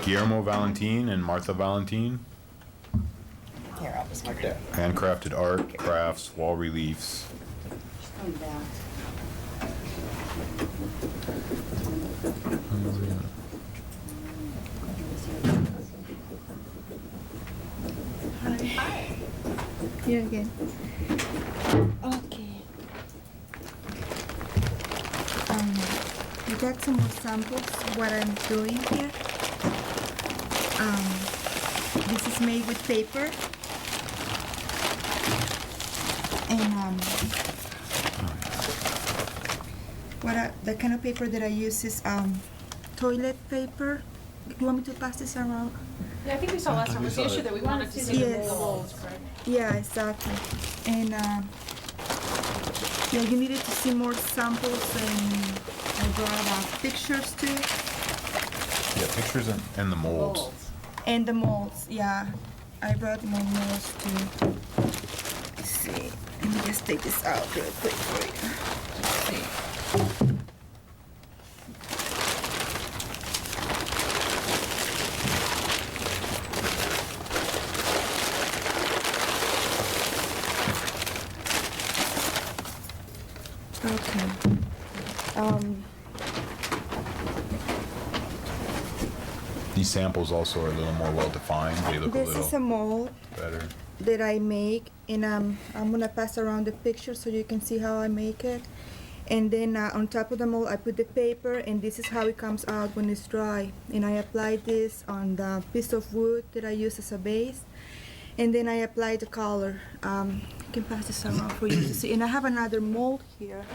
Guillermo Valentin and Martha Valentin. Here, I'll just mark that. Handcrafted art, crafts, wall reliefs. Coming back. Here again. Okay. You got some more samples what I'm doing here. This is made with paper. And the kind of paper that I use is toilet paper. You want me to pass this around? Yeah, I think we saw last time was the issue that we wanted to see Yes. the molds, correct? Yeah, exactly. And yeah, you needed to see more samples, and I brought pictures too. Yeah, pictures and the molds. And the molds, yeah. I brought more molds too. Let's see. Let me just take this out real quick for you. Let's see. Okay. These samples also are a little more well-defined. They look a This little is a mold better. that I make, and I'm gonna pass around the picture so you can see how I make it. And then on top of the mold, I put the paper, and this is how it comes out when it's dry. And I apply this on the piece of wood that I use as a base, and then I apply the color. I can pass this around for you to see. And I have another mold here.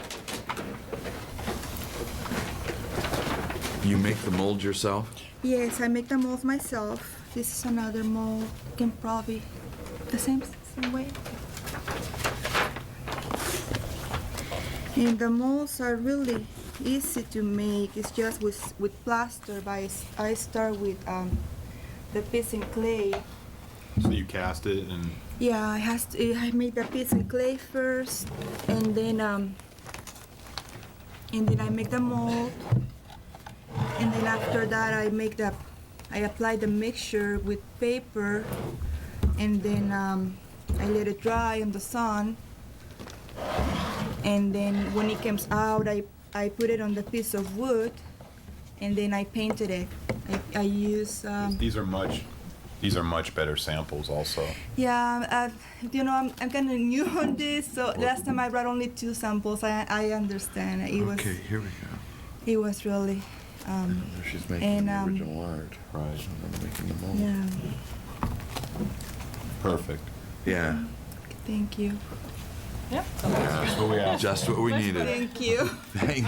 You make the mold yourself? Yes, I make the molds myself. This is another mold. You can probably the same way. And the molds are really easy to make. It's just with plaster. But I start with the piece in clay. So you cast it and... Yeah, I make the piece in clay first, and then I make the mold. And then after that, I apply the mixture with paper, and then I let it dry in the sun. And then when it comes out, I put it on the piece of wood, and then I painted it. I use. These are much better samples also. Yeah, I'm kind of new on this, so last time I brought only 2 samples. I understand. Okay, here we go. It was really. She's making the original art. Right. And I'm making the mold. Yeah. Perfect. Yeah. Thank you. Yep. Just what we asked. Just what we needed. Thank you. Thank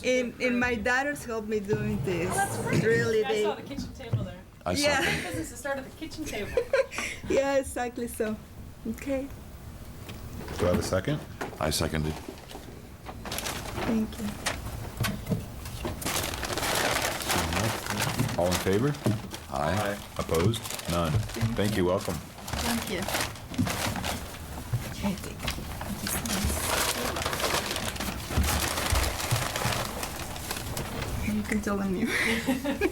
you. And my daughters helped me doing this. Oh, that's great. Really, I saw the kitchen table there. I saw Yeah. them. Business has started at the kitchen table. Yeah, exactly so. Okay. Do I have a second? I seconded. Thank you. All in favor? Aye. Opposed? None. Thank you. Welcome. Thank you. You can tell them you.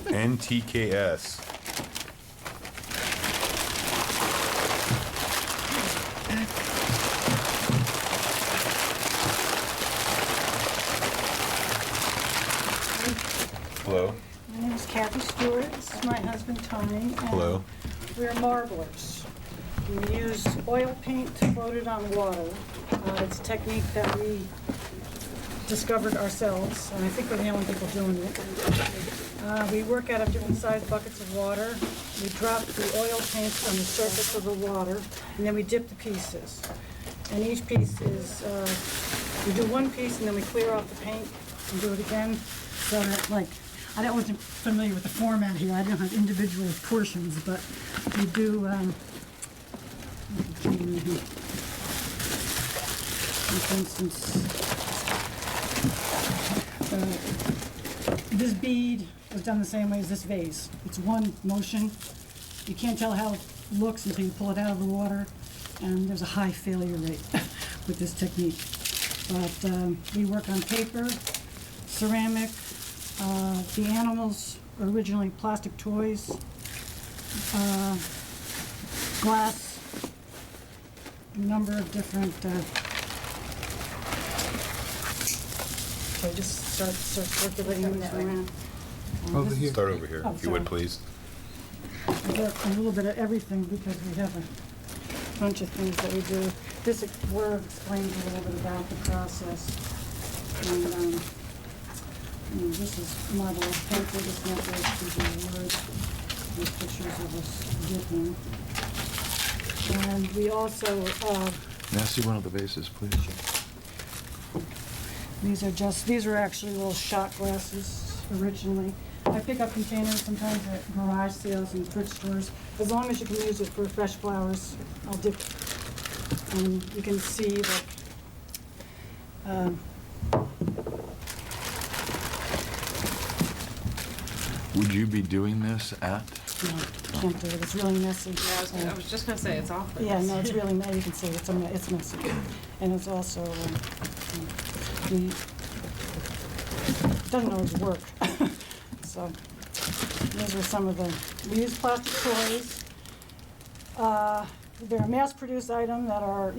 NTKS. Hello. My name is Kathy Stewart. This is my husband, Tony. And Hello. we're marblers. We use oil paint floated on water. It's a technique that we discovered ourselves, and I think we're the only people doing it. We work out of different sized buckets of water. We drop the oil paints on the surface of the water, and then we dip the pieces. And each piece is, we do one piece and then we clear off the paint and do it again. So that, like, I wasn't familiar with the format here. I don't have individual portions, but we do, for instance, this bead was done the same way as this vase. It's one motion. You can't tell how it looks until you pull it out of the water, and there's a high failure rate with this technique. But we work on paper, ceramic, the animals are originally plastic toys, glass, a number of different, so just start circulating this around. Over here. Start over here, Oh, if you would, sorry. please. We work a little bit of everything because we have a bunch of things that we do. This Word explains a little bit about the process. And this is marble paper, this network is in Word. These pictures of us dipping. And we also, May I see one of the vases, please? these are actually little shot glasses originally. I pick up containers sometimes at garage sales and thrift stores. As long as you can use it for fresh flowers, I'll dip. And you can see that Would you be doing this at No, can't do it, it's really messy. Yeah, I was just gonna say, it's awful. Yeah, no, it's really, you can see it's messy. And it's also, it doesn't always work. So, these are some of we use plastic toys. They're a mass-produced item that are,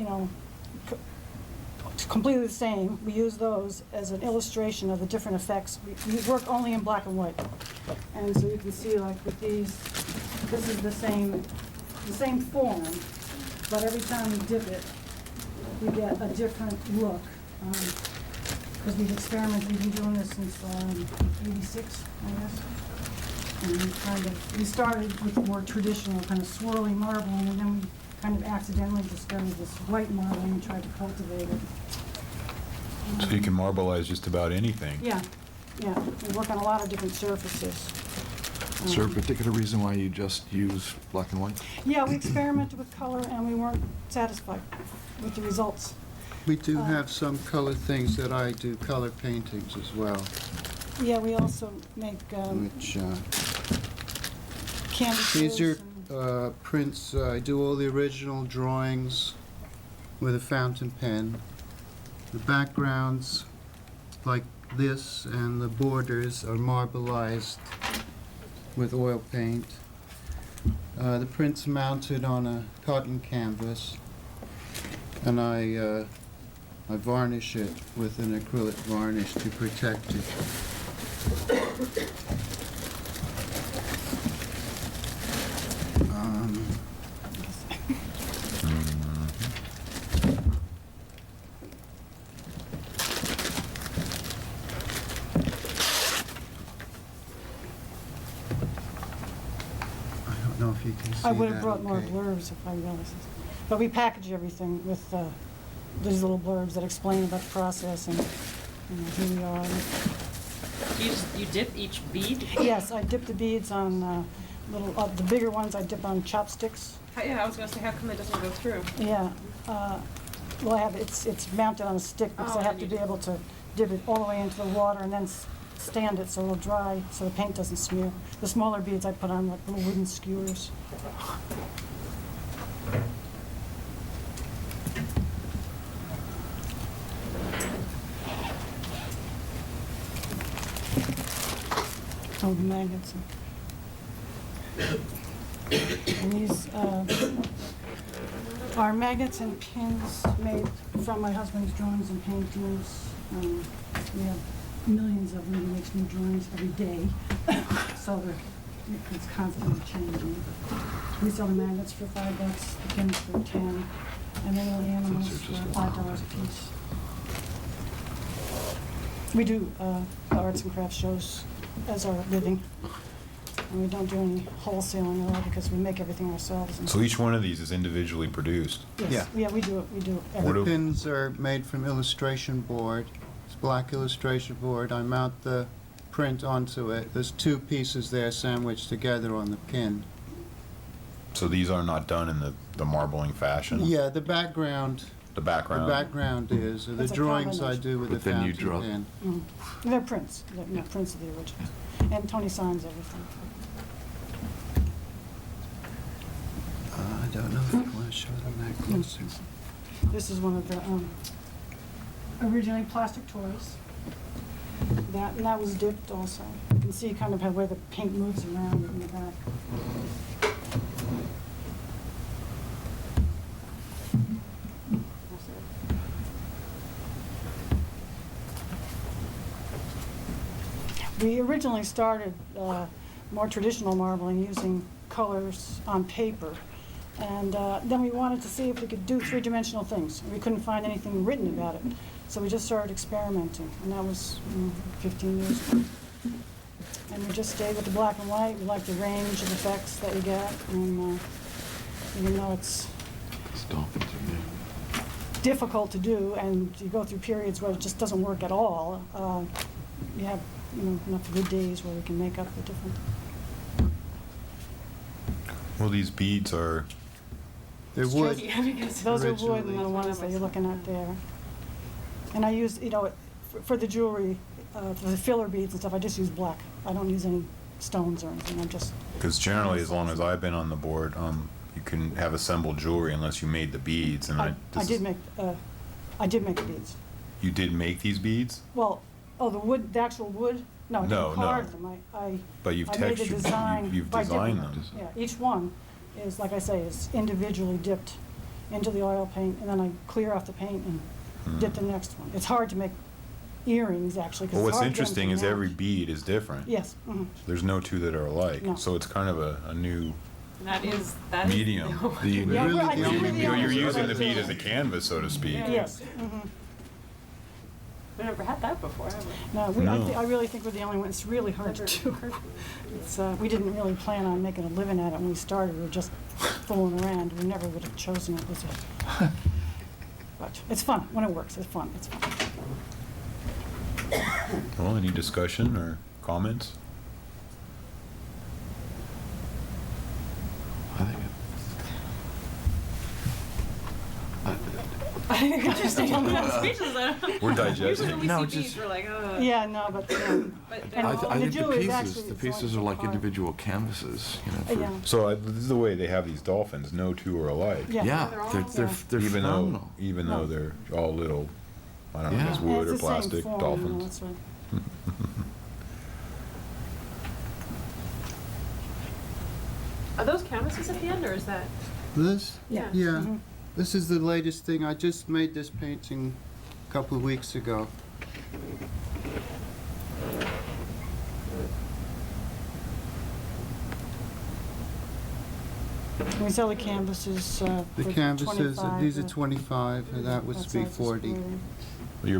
completely the same. We use those as an illustration of the different effects. We work only in black and white. And so you can see, like with these, this is the same form, but every time we dip it, we get a different look. Because we've been doing this since '86, I guess. And we started with more traditional kind of swirly marbling, and then we kind of accidentally discovered this white marbling and tried to cultivate it. So you can marbleize just about anything. Yeah, we work on a lot of different surfaces. Is there a particular reason why you just use black and white? Yeah, we experimented with color and we weren't satisfied with the results. We do have some color things that I do, color paintings as well, Yeah, we also make which, canvases. these are prints. I do all the original drawings with a fountain pen. The backgrounds, like this, and the borders are marbleized with oil paint. The print's mounted on a cotton canvas, and I varnish it with an acrylic varnish to protect it. I don't know if you can see that. I would have brought more okay. blurbs if I realized this. But we package everything with these little blurbs that explain about the process and who we are. You dip each bead? Yes, I dip the beads on the bigger ones I dip on chopsticks. Yeah, I was gonna say, how come it doesn't go through? Yeah. Well, it's mounted on a stick because Oh, I have and to you be able to dip it all the way into the water and then stand it so it'll dry, so the paint doesn't smear. The smaller beads I put on like little wooden skewers. Oh, the magnets. And these are magnets and pins made from my husband's drawings and paintings. We have millions of them. He makes new drawings every day, so it's constantly changing. We sell the magnets for $5, the pins for $10, and then the animals for $5 a piece. We do arts and crafts shows as our living. And we don't do any wholesaling at all because we make everything ourselves. So each one of these is individually produced? Yes, yeah, we do it. The pins are made from illustration board. It's black illustration board. I mount the print onto it. There's two pieces there sandwiched together on the pin. So these are not done in the marbling fashion? Yeah, the background. The background? The background is. The It's a drawings I combination. do with the But then you fountain draw- pen. They're prints. They're prints of the originals. And Tony signs everything. I don't know if I want to show them that closer. This is one of the originally plastic toys. That was dipped also. You can see kind of where the paint moves around in the back. We originally started more traditional marbling using colors on paper. And then we wanted to see if we could do three-dimensional things. We couldn't find anything written about it. So we just started experimenting, and that was 15 years ago. And we just stayed with the black and white. We like the range of effects that you get, and even though it's difficult to do, and you go through periods where it just doesn't work at all, you have enough good days where we can make up the difference. Well, these beads are... They're wood. Those are wood, and the ones that you're looking at there. And I use, for the jewelry, for the filler beads and stuff, I just use black. I don't use any stones or anything. I just Because generally, as long as I've been on the board, you can have assembled jewelry unless you made the beads, and I did make the beads. You did make these beads? Well, the wood, the actual wood? No, I No, didn't carve no. them. But you've I made the textured, design you've by designed dipping them. Yeah, each one is, like I say, is individually dipped into the oil paint, and then I clear off the paint and dip the next one. It's hard to make earrings, actually, because Well, it's what's hard to get them interesting to is every match. bead is different. Yes. There's no two that are alike, No. so it's kind of a new That is medium. Yeah, we're- I think we're the You're only using ones the bead that- as a canvas, so to speak. Yes. We've never had that before, have we? No, No. I really think we're the only one. It's really hard to do. It's, we didn't really plan on making a living at it when we started. We were just fooling around. We never would have chosen it as a... But it's fun. When it works, it's fun. It's fun. Well, any discussion or comments? I think it's interesting. I'm speechless. We're digesting. Usually when we No, see just- beads, we're like, Yeah, no, but... But and I the think jewelry is the actually... pieces, the it's pieces are only like carved. individual canvases, you know. For, Yeah. So this is the way they have these dolphins. No two are alike. Yeah. Yeah, they're even phenomenal. Even No. though they're all little, I don't know, Yeah. if it's And wood it's or the same plastic form, dolphins. that's right. are those canvases at the end, or is that? This? Yeah. Yeah. Mhm. This is the latest thing. I just made this painting a couple of weeks ago. We sell the canvases The for canvases, 25, these are 25, and that would that be size is 40. really- Your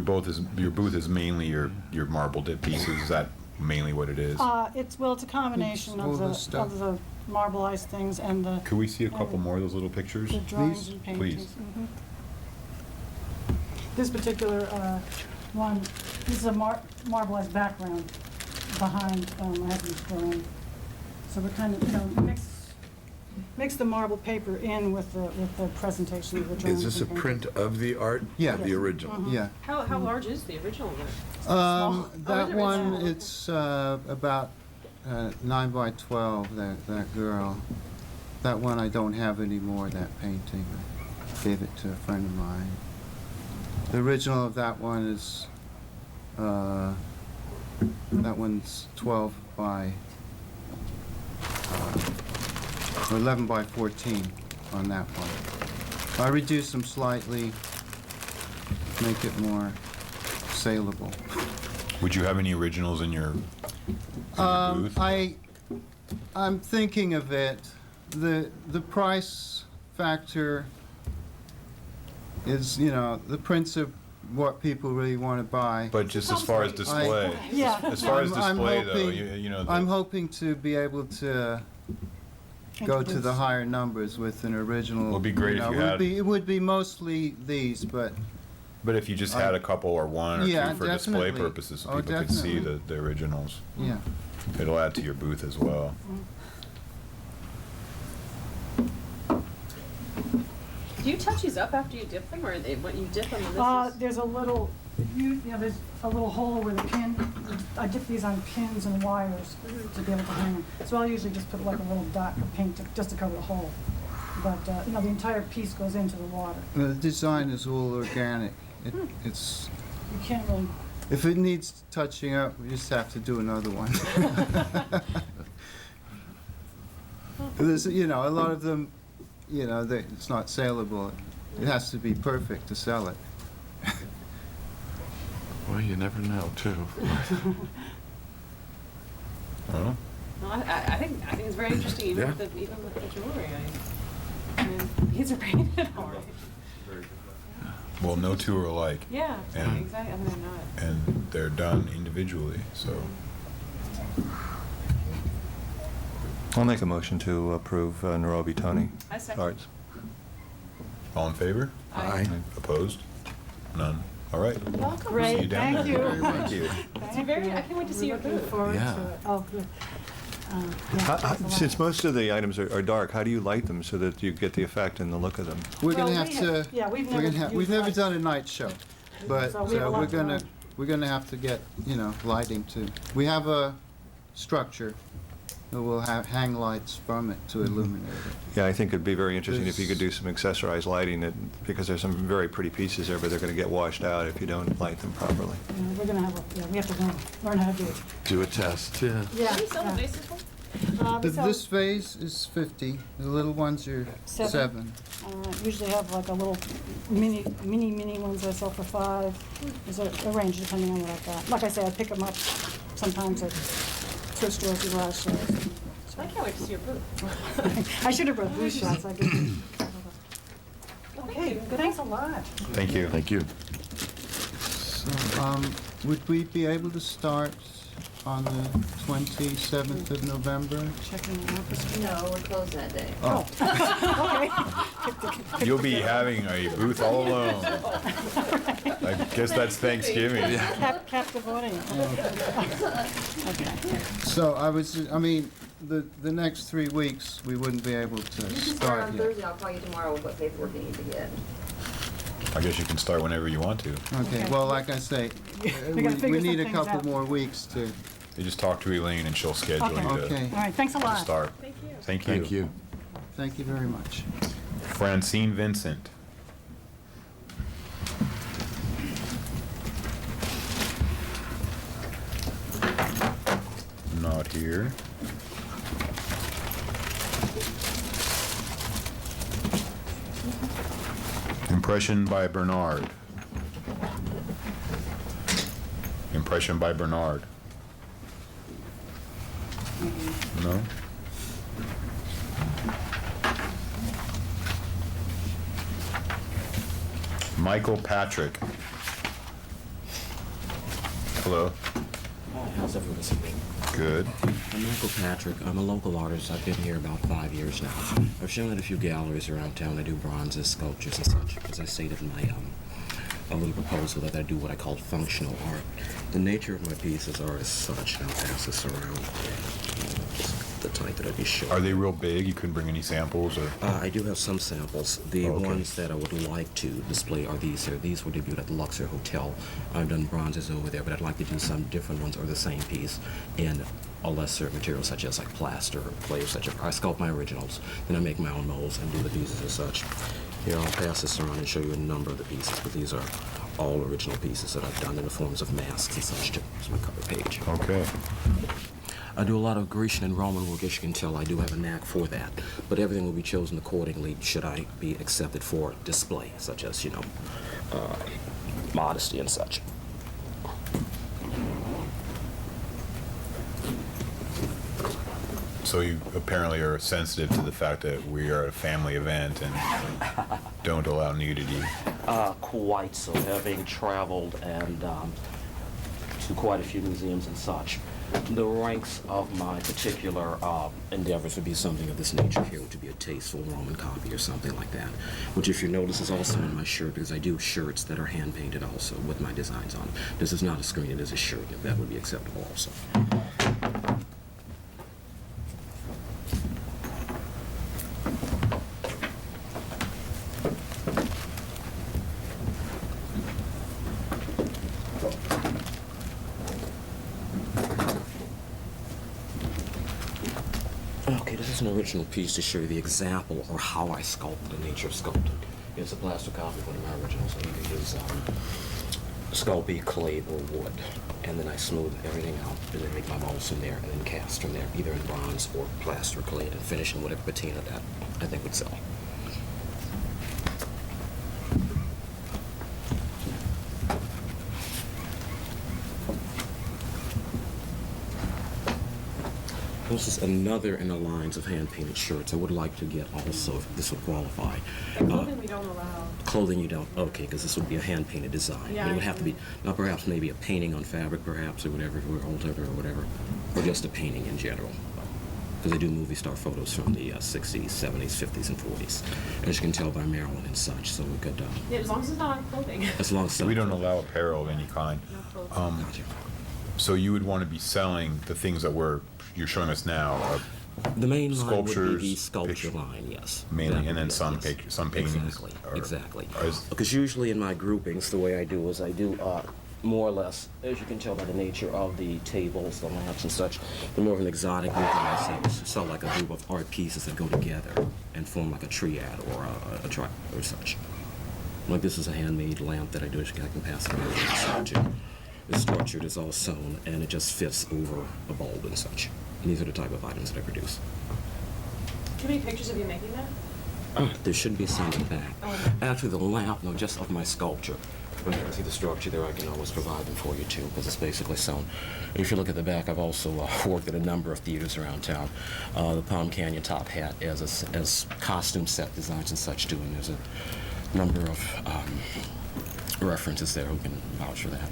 booth is mainly your marble dip pieces. Is that mainly what it is? It's a combination all of this stuff. the marbleized things and the Could we see a couple more of those little pictures? the drawings Please? and paintings. Please. Mhm. This particular one, this is a marbleized background behind my husband's drawing. So we kind of, mix the marble paper in with the presentation of the drawings. Is this a and print of the art? Yeah. Of the original? Yeah. How large is the original then? Oh, That is it one, small? it's about 9 by 12, that girl. That one I don't have anymore, that painting. I gave it to a friend of mine. The original of that one is, that one's 12 by, 11 by 14 on that one. I reduced them slightly, make it more saleable. Would you have any originals in your booth? I'm thinking of it. The price factor is, the prints are what people really want to buy. But just as far as display, Yeah. as far as I'm display though, hoping- I'm hoping to be able to go to the higher numbers with an original. It would be great if you had- It would be mostly these, but But if you just had a couple or one or Yeah, two for display definitely. purposes, so Oh, people could see definitely. the originals. yeah. It'll add to your booth as well. Do you touch these up after you dip them, or when you dip them? And this is... There's a little, there's a little hole where the pin, I dip these on pins and wires to be able to hang them. So I'll usually just put like a little dot of paint just to cover the hole. But, the entire piece goes into the water. The design is all organic. It's, You can't really, if it needs touching up, we just have to do another one. There's, a lot of them, it's not saleable. It has to be perfect to sell it. Well, you never know, too. Well, No, I think it's very interesting, even Yeah. with the jewelry. I mean, these are painted all right. well, no two are alike. Yeah, And- exactly. I mean, they're not. And they're done individually, so. I'll make a motion to approve Nairobi Tony I second. Arts. All in favor? Aye. Opposed? None. All right. Welcome. great, See you down thank you. there. Thank you. I can't wait to see your Looking booth. forward Yeah. to it. Oh, good. Yeah, thanks a lot. Since most of the items are dark, how do you light them so that you get the effect and the look of them? We're Well, gonna we have to. yeah, we've we're never gonna used we've never lights. done a night show, but So we have a lot to we're gonna have to get lighting too. We have a structure we'll hang lights from it to illuminate it. Yeah, I think it'd be very interesting if you could do some accessorized lighting, because there's some very pretty pieces there, but they're going to get washed out if you don't light them properly. Yeah, we're gonna have we have to learn how to do it. Do a test, yeah. Yeah. What do you sell the vases for? This vase is 50. The little ones are 7. Usually have like a little mini ones I sell for 5. There's a range depending on what I've got. Like I say, I pick them up sometimes at thrift stores or garage sales. I can't wait to see your booth. I should have brought blue shots. I did. Okay, thanks a lot. Thank you. Thank you. So, would we be able to start on the 27th of November? Checking the office. No, we're closed that day. Oh. Okay. You'll be having a booth all alone. I guess that's Thanksgiving. Captive audience. Okay. So I mean, the next 3 weeks, we wouldn't be able to You can start start on yet. Thursday. I'll call you tomorrow with what paperwork you need to get. I guess you can start whenever you want to. Okay, well, like I say, We gotta figure we some need a things couple out. more weeks to... You just talk to Elaine and she'll schedule you Okay. All right, thanks a to lot. start. Thank you. Thank you. Thank you. Thank you very much. Francine Vincent. Not here. Impression by Bernard. Impression by Bernard. No? Michael Patrick. Hello. How's everyone this evening? Good. I'm Michael Patrick. I'm a local artist. I've been here about 5 years now. I've shown at a few galleries around town. I do bronzes, sculptures, and such. As I stated in my a little proposal that I do what I call functional art. The nature of my pieces are as such, and I'll pass this around. The type that I'd be showing. Are they real big? You couldn't bring any samples, or? I do have some samples. The Okay. ones that I would like to display are these here. These were debuted at the Luxor Hotel. I've done bronzes over there, but I'd like to do some different ones or the same piece in a lesser material, such as like plaster or clay or such. I sculpt my originals, then I make my own molds and do the pieces as such. Here, I'll pass this around and show you a number of the pieces, but these are all original pieces that I've done in the forms of masks and such too. Here's my cover page. Okay. I do a lot of Grecian and Roman work, as you can tell. I do have a knack for that. But everything will be chosen accordingly should I be accepted for display, such as, modesty and such. So you apparently are sensitive to the fact that we are a family event and don't allow nudity. Quite so, having traveled and to quite a few museums and such. The ranks of my particular endeavors would be something of this nature here, which would be a tasteful Roman copy or something like that. Which, if you notice, is also on my shirt, because I do shirts that are hand-painted also with my designs on. This is not a screen, it is a shirt, if that would be acceptable also. Okay, this is an original piece to show you the example or how I sculpt, the nature of sculpting. It's a plaster copy of one of my originals. I either use Sculpey, clay, or wood. And then I smooth everything out and then make my molds in there and then cast from there, either in bronze or plaster or clay, and finish in whatever patina that I think would sell. This is another in the lines of hand-painted shirts. I would like to get also, if this would qualify. Clothing we don't allow. Clothing you don't, okay, because this would be a hand-painted design. Yeah, But it I would have to be, now perhaps maybe a painting on fabric perhaps, or whatever, if we're older or whatever, or just a painting in general. Because I do movie star photos from the 60s, 70s, 50s, and 40s. As you can tell by Marilyn and such, so we could, Yeah, as long as it's not on clothing. as long as... We don't allow apparel of any kind. So you would want to be selling the things that you're showing us now. The main line would be sculptures, the sculpture line, yes. mainly, That and then would be some it, yes. some paintings. Exactly, or- exactly. or is- Because usually in my groupings, the way I do is I do more or less, as you can tell by the nature of the tables, the lamps and such, they're more of an exotic group than I sell like a group of art pieces that go together and form like a triad or a triad or such. Like this is a handmade lamp that I do, as I can pass it around. It's structured, it's all sewn, and it just fits over a bulb and such. And these are the type of items that I produce. Do you have any pictures of you making that? There should be some in the back. Oh. Actually, the lamp, no, just of my sculpture. When you can see the structure there, I can always provide them for you too, because it's basically sewn. If you look at the back, I've also worked at a number of theaters around town. The Palm Canyon top hat as costume set designs and such too, and there's a number of references there who can vouch for that.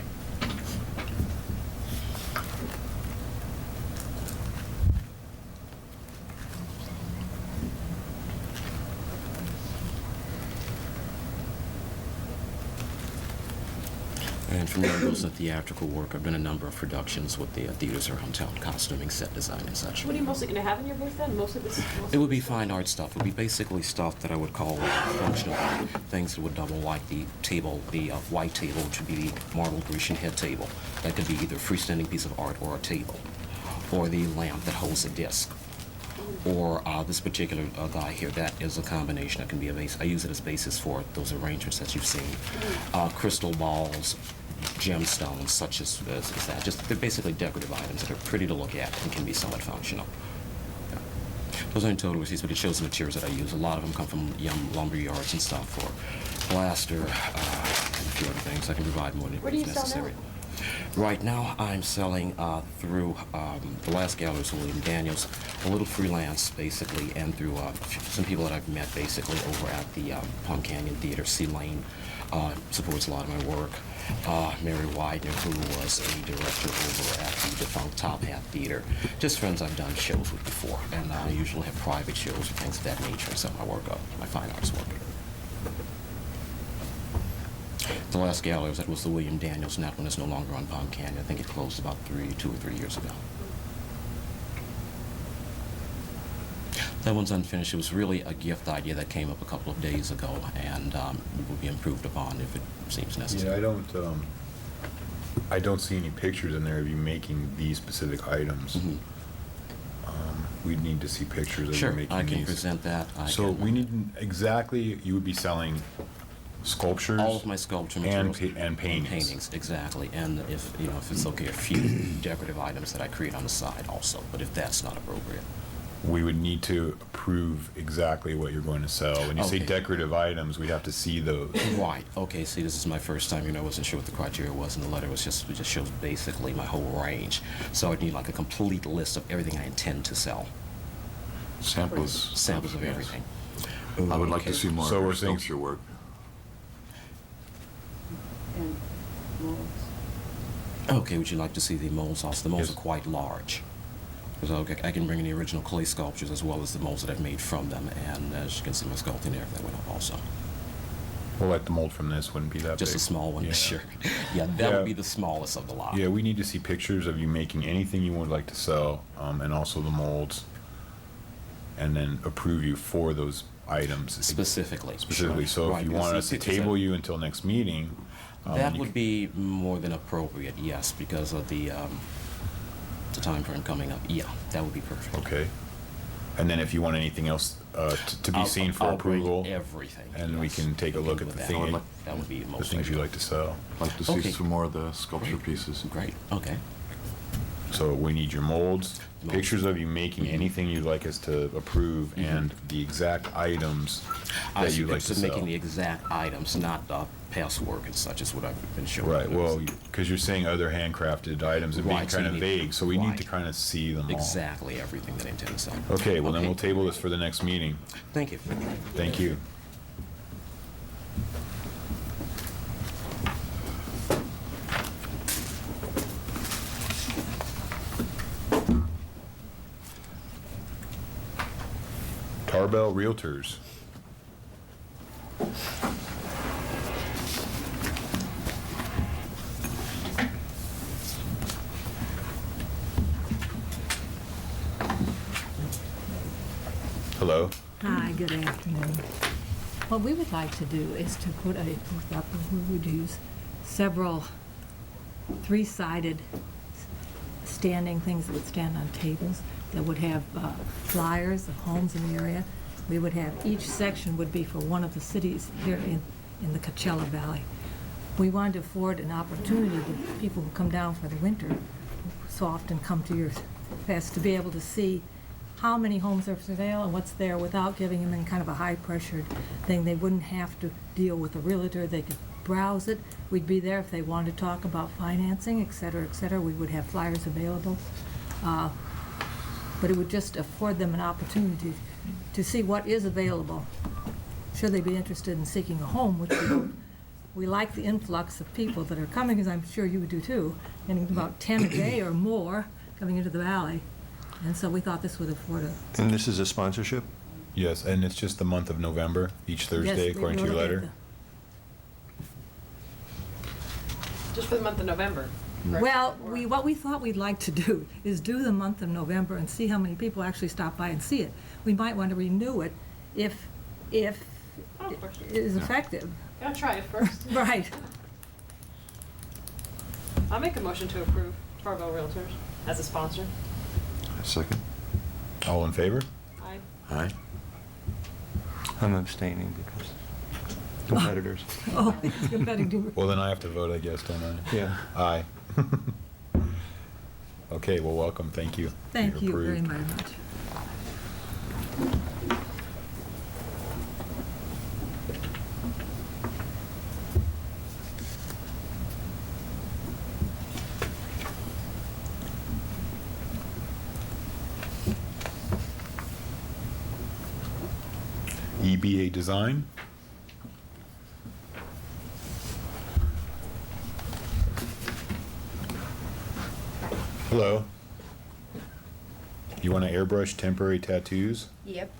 And from there goes the theatrical work. I've done a number of productions with the theaters around town, costuming, set design, and such. What are you mostly going to have in your booth then? Mostly this? It would be fine art stuff. It would be basically stuff that I would call functional things that would double like the table, the white table, which would be the marble Grecian head table. That could be either a freestanding piece of art or a table, or the lamp that holds a disc. Or this particular guy here, that is a combination. That can be a base. I use it as basis for those arrangements that you've seen. Crystal balls, gemstones, such as that. Just they're basically decorative items that are pretty to look at and can be somewhat functional. Yeah. Those aren't total receipts, but it shows the materials that I use. A lot of them come from lumber yards and stuff for plaster and a few other things. I can provide more Where do you if necessary. sell now? Right now, I'm selling through the last gallery was William Daniels, a little freelance basically, and through some people that I've met basically over at the Palm Canyon Theater. C. Lane supports a lot of my work. Mary Widener, who was a director over at the defunct Top Hat Theater. Just friends I've done shows with before, and I usually have private shows or things of that nature and sell my work up, my fine arts work. The last gallery was the William Daniels, and that one is no longer on Palm Canyon. I think it closed about 2 or 3 years ago. That one's unfinished. It was really a gift idea that came up a couple of days ago, and will be improved upon if it seems necessary. Yeah, I don't see any pictures in there of you making these specific items. Mm-hmm. We'd need to see pictures of Sure, you making I can these. present that. We need exactly. You would be selling sculptures. All of my sculpture materials and paintings. Paintings, exactly. And if it's okay, a few decorative items that I create on the side also. But if that's not appropriate, we would need to approve exactly what you're going to sell. When you say Okay. decorative items, we'd have to see those. Right. Okay. See, this is my first time. I wasn't sure what the criteria was, and the letter was it just shows basically my whole range. So I'd need like a complete list of everything I intend to sell. Samples of everything. I would like Okay. to see more So of we're your saying- sculpture work. And molds. Okay. Would you like to see the molds also? The molds are quite large. So I can bring in the original clay sculptures as well as the molds that I've made from them, and as you can see, my sculpting there that went up also. Well, like the mold from this wouldn't be that Just big. a small one, Yeah. sure. Yeah, that would be the smallest of the lot. Yeah, we need to see pictures of you making anything you would like to sell, and also the molds, and then approve you for those items. Specifically. Specifically. So Right, if you because want see, us to pictures table of- you until next meeting, That you would be more than appropriate, yes, because of the time frame coming up. Yeah, that would be perfect. Okay. And then if you want anything else to be seen for I'll bring approval, everything. and we can take a look at the that. thing, That would be the most things you like to sell. I'd like to see some more of the sculpture pieces. Great. Okay. So we need your molds, pictures of you making anything you'd like us to approve, and the exact items I that see you'd like to pictures of sell. making the exact items, not past work and such is what I've been showing. Right, well, because you're saying other handcrafted items are being Right, so kind you of need- vague, so we need right. to kind of see them all. Exactly everything that I intend to sell. Okay, well then we'll table this for the next meeting. Thank you. Thank you. Tarbell Realtors. Hello. Hi, good afternoon. What we would like to do is to put a booth up where we would use several three-sided standing things that would stand on tables, that would have flyers of homes in the area. We would have, each section would be for one of the cities here in the Coachella Valley. We wanted to afford an opportunity to people who come down for the winter, who so often come to your fest, to be able to see how many homes are for sale and what's there without giving them in kind of a high-pressured thing. They wouldn't have to deal with a realtor. They could browse it. We'd be there if they wanted to talk about financing, et cetera, et cetera. We would have flyers available. But it would just afford them an opportunity to see what is available, should they be interested in seeking a home, which we like the influx of people that are coming, as I'm sure you do too, getting about 10 a day or more coming into the valley. And so we thought this would afford a... And this is a sponsorship? Yes, and it's just the month of November, each Thursday, Yes, according to your letter. Just for the month of November? correct? Well, what we thought we'd like to do is do the month of November and see how many people actually stop by and see it. We might want to renew it if it is effective. Gotta try it first. Right. I'll make a motion to approve Fargo Realtors as a sponsor. Second. All in favor? Aye. Aye. I'm abstaining because competitors. Oh, it's competitive. Well, then I have to vote, I guess, don't I? Yeah. Aye. Okay, well, welcome, thank you. Thank You're you very, approved. very much. EBA Design. Hello. You want to airbrush temporary tattoos? Yep.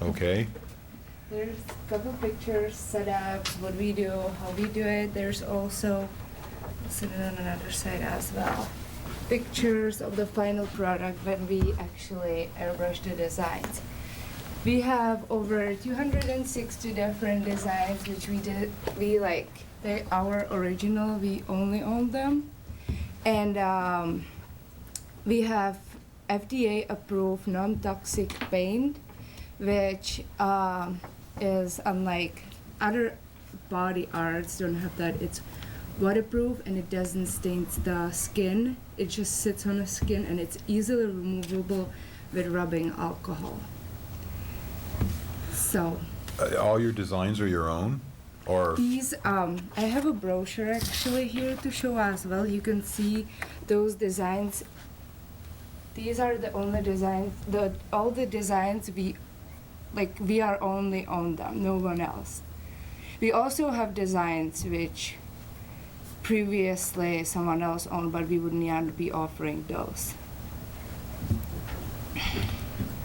Okay. There's a couple pictures, setups, what we do, how we do it. There's also, sitting on another side as well, pictures of the final product when we actually airbrush the designs. We have over 260 different designs which they're our original, we only own them. And we have FDA approved non-toxic paint, which is unlike other body arts, don't have that. It's waterproof and it doesn't stain the skin. It just sits on the skin and it's easily removable with rubbing alcohol. So All your designs are your own? Or these, I have a brochure actually here to show as well. You can see those designs. These are the only designs, all the designs we are only on them, no one else. We also have designs which previously someone else owned, but we would not be offering those.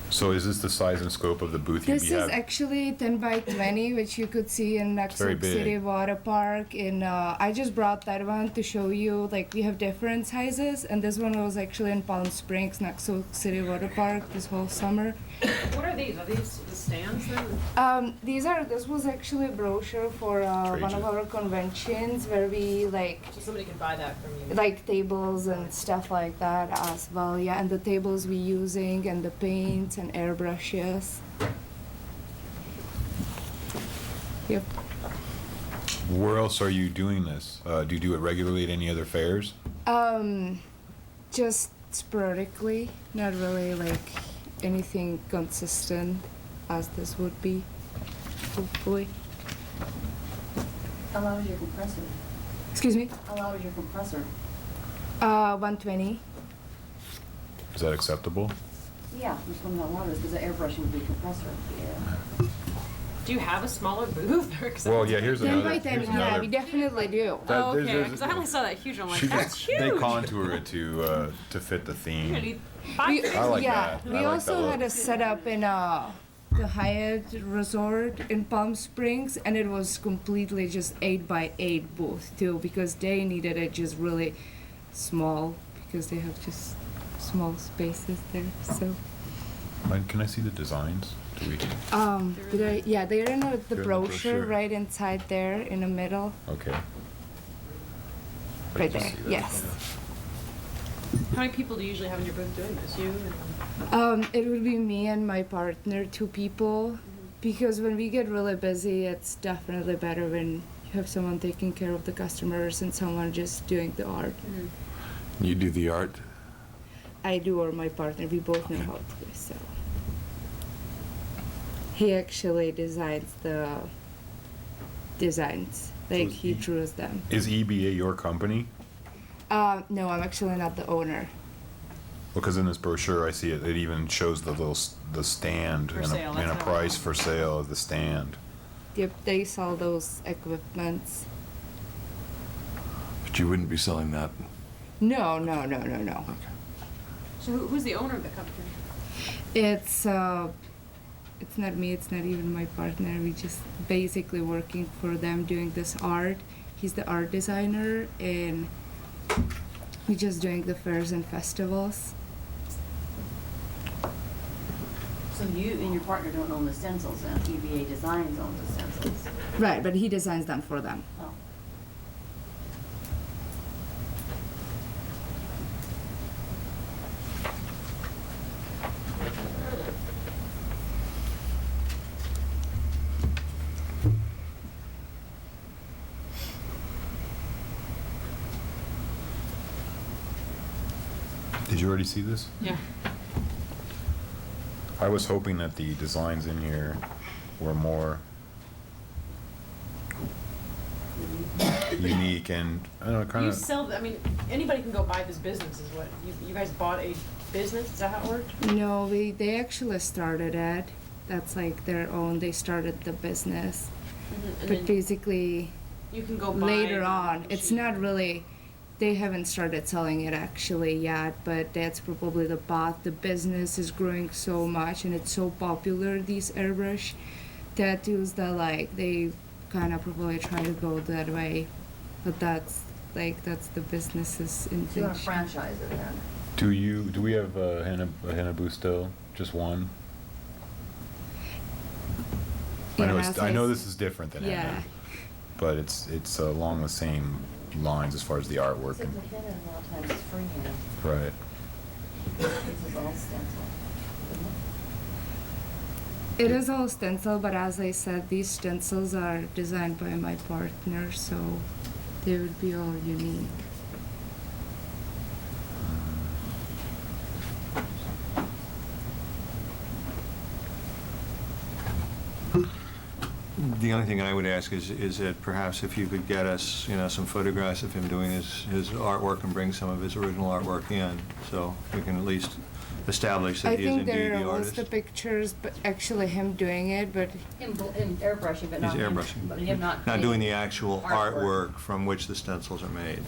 so is this the size and scope of the booth you'd This be is having? actually 10 by 20, which you could see in Very Naxos big. City Water Park. I just brought that one to show you, we have different sizes, and this one was actually in Palm Springs, Naxos City Water Park this whole summer. What are these? Are these the stands then? This was actually a brochure for one of our conventions where we So somebody can buy that from you? like tables and stuff like that as well, yeah, and the tables we using and the paints and airbrushes. Yep. Where else are you doing this? Do you do it regularly at any other fairs? Just sporadically, not really anything consistent as this would be, hopefully. How loud is your compressor? Excuse me? How loud is your compressor? 120. Is that acceptable? Yeah, just one how loud it is, because the airbrushing would be compressor. Yeah. Do you have a smaller booth? Or 'cause Well, that yeah, was- here's 10 another. by 10, here's yeah, another- we definitely do. That- Oh, there's- okay, there's- because I only saw that huge one. I'm like, She that's just, huge. they contour it to fit the You're theme. gonna need 5 We, I like yeah, that. I we like also that had look. a setup in the Hyatt Resort in Palm Springs, and it was completely just 8 by 8 booth too, because they needed it just really small because they have just small spaces there. So, Can I see the designs? Do we? they're in the the brochure brochure. right inside there in the middle. Okay. right there, yes. How many people do you usually have in your booth doing this? You and It would be me and my partner, 2 people, because when we get really busy, it's definitely better when you have someone taking care of the customers and someone just doing the art. You do the art? I do, or my partner, we both know how to, so. He actually designs the designs, like he draws them. Is EBA your company? No, I'm actually not the owner. Because in this brochure, I see it even shows the stand For and sale, and a that's price for sale of the stand. Yep, they sell those equipments. But you wouldn't be selling that? No. so who's the owner of the company? It's not me, it's not even my partner. We just basically working for them doing this art. He's the art designer and we're just doing the fairs and festivals. So you and your partner don't own the stencils, and EVA Designs owns the stencils. Right, but he designs them for them. Oh. Did you already see this? Yeah. I was hoping that the designs in here were more unique and, I don't know, kind You of... sell, I mean, anybody can go buy this business is what, you guys bought a business, is that how it worked? No, they actually started it. That's like their own, they started the business. And But then basically, you can go buy later the on, it's machine. not really, they haven't started selling it actually yet, but that's probably the path. The business is growing so much and it's so popular, these airbrush tattoos, that like they kind of probably try to go that way. But that's the business's So you want to intention. franchise it then? Do we have a henna booth still? Just one? Yeah, I know this is different than Yeah. henna, but it's along the same lines as far as the artwork. Except the henna a lot of times is freehand. Right. This is all stencil. It is all stencil, but as I said, these stencils are designed by my partner, so they would be all unique. The only thing I would ask is that perhaps if you could get us, some photographs of him doing his artwork and bring some of his original artwork in, so we can at least establish I that he is think indeed there the are artist. also pictures, but actually him doing it, but Him airbrushing, but He's not him. airbrushing. But him not. Not doing the creating actual artwork from which the stencils are made.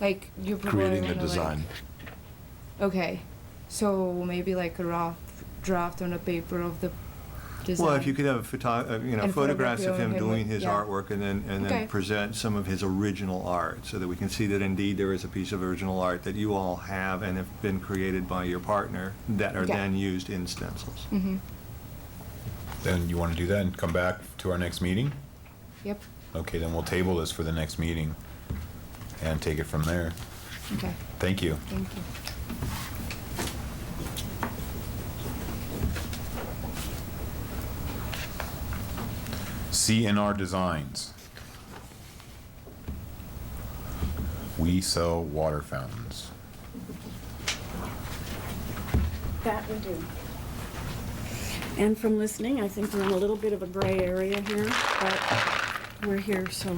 like you probably Creating the wanna, like- design. Okay, so maybe like a rough draft on a paper of the design. Well, if you could have And photographs of him photograph doing his yeah. artwork and then Okay. present some of his original art so that we can see that indeed there is a piece of original art that you all have and have been created by your partner that are Okay. then used in stencils. Mm-hmm. Then you want to do that and come back to our next meeting? Yep. Okay, then we'll table this for the next meeting and take it from there. Okay. Thank you. Thank you. C&R Designs. We sell water fountains. That we do. And from listening, I think we're in a little bit of a gray area here, but we're here, so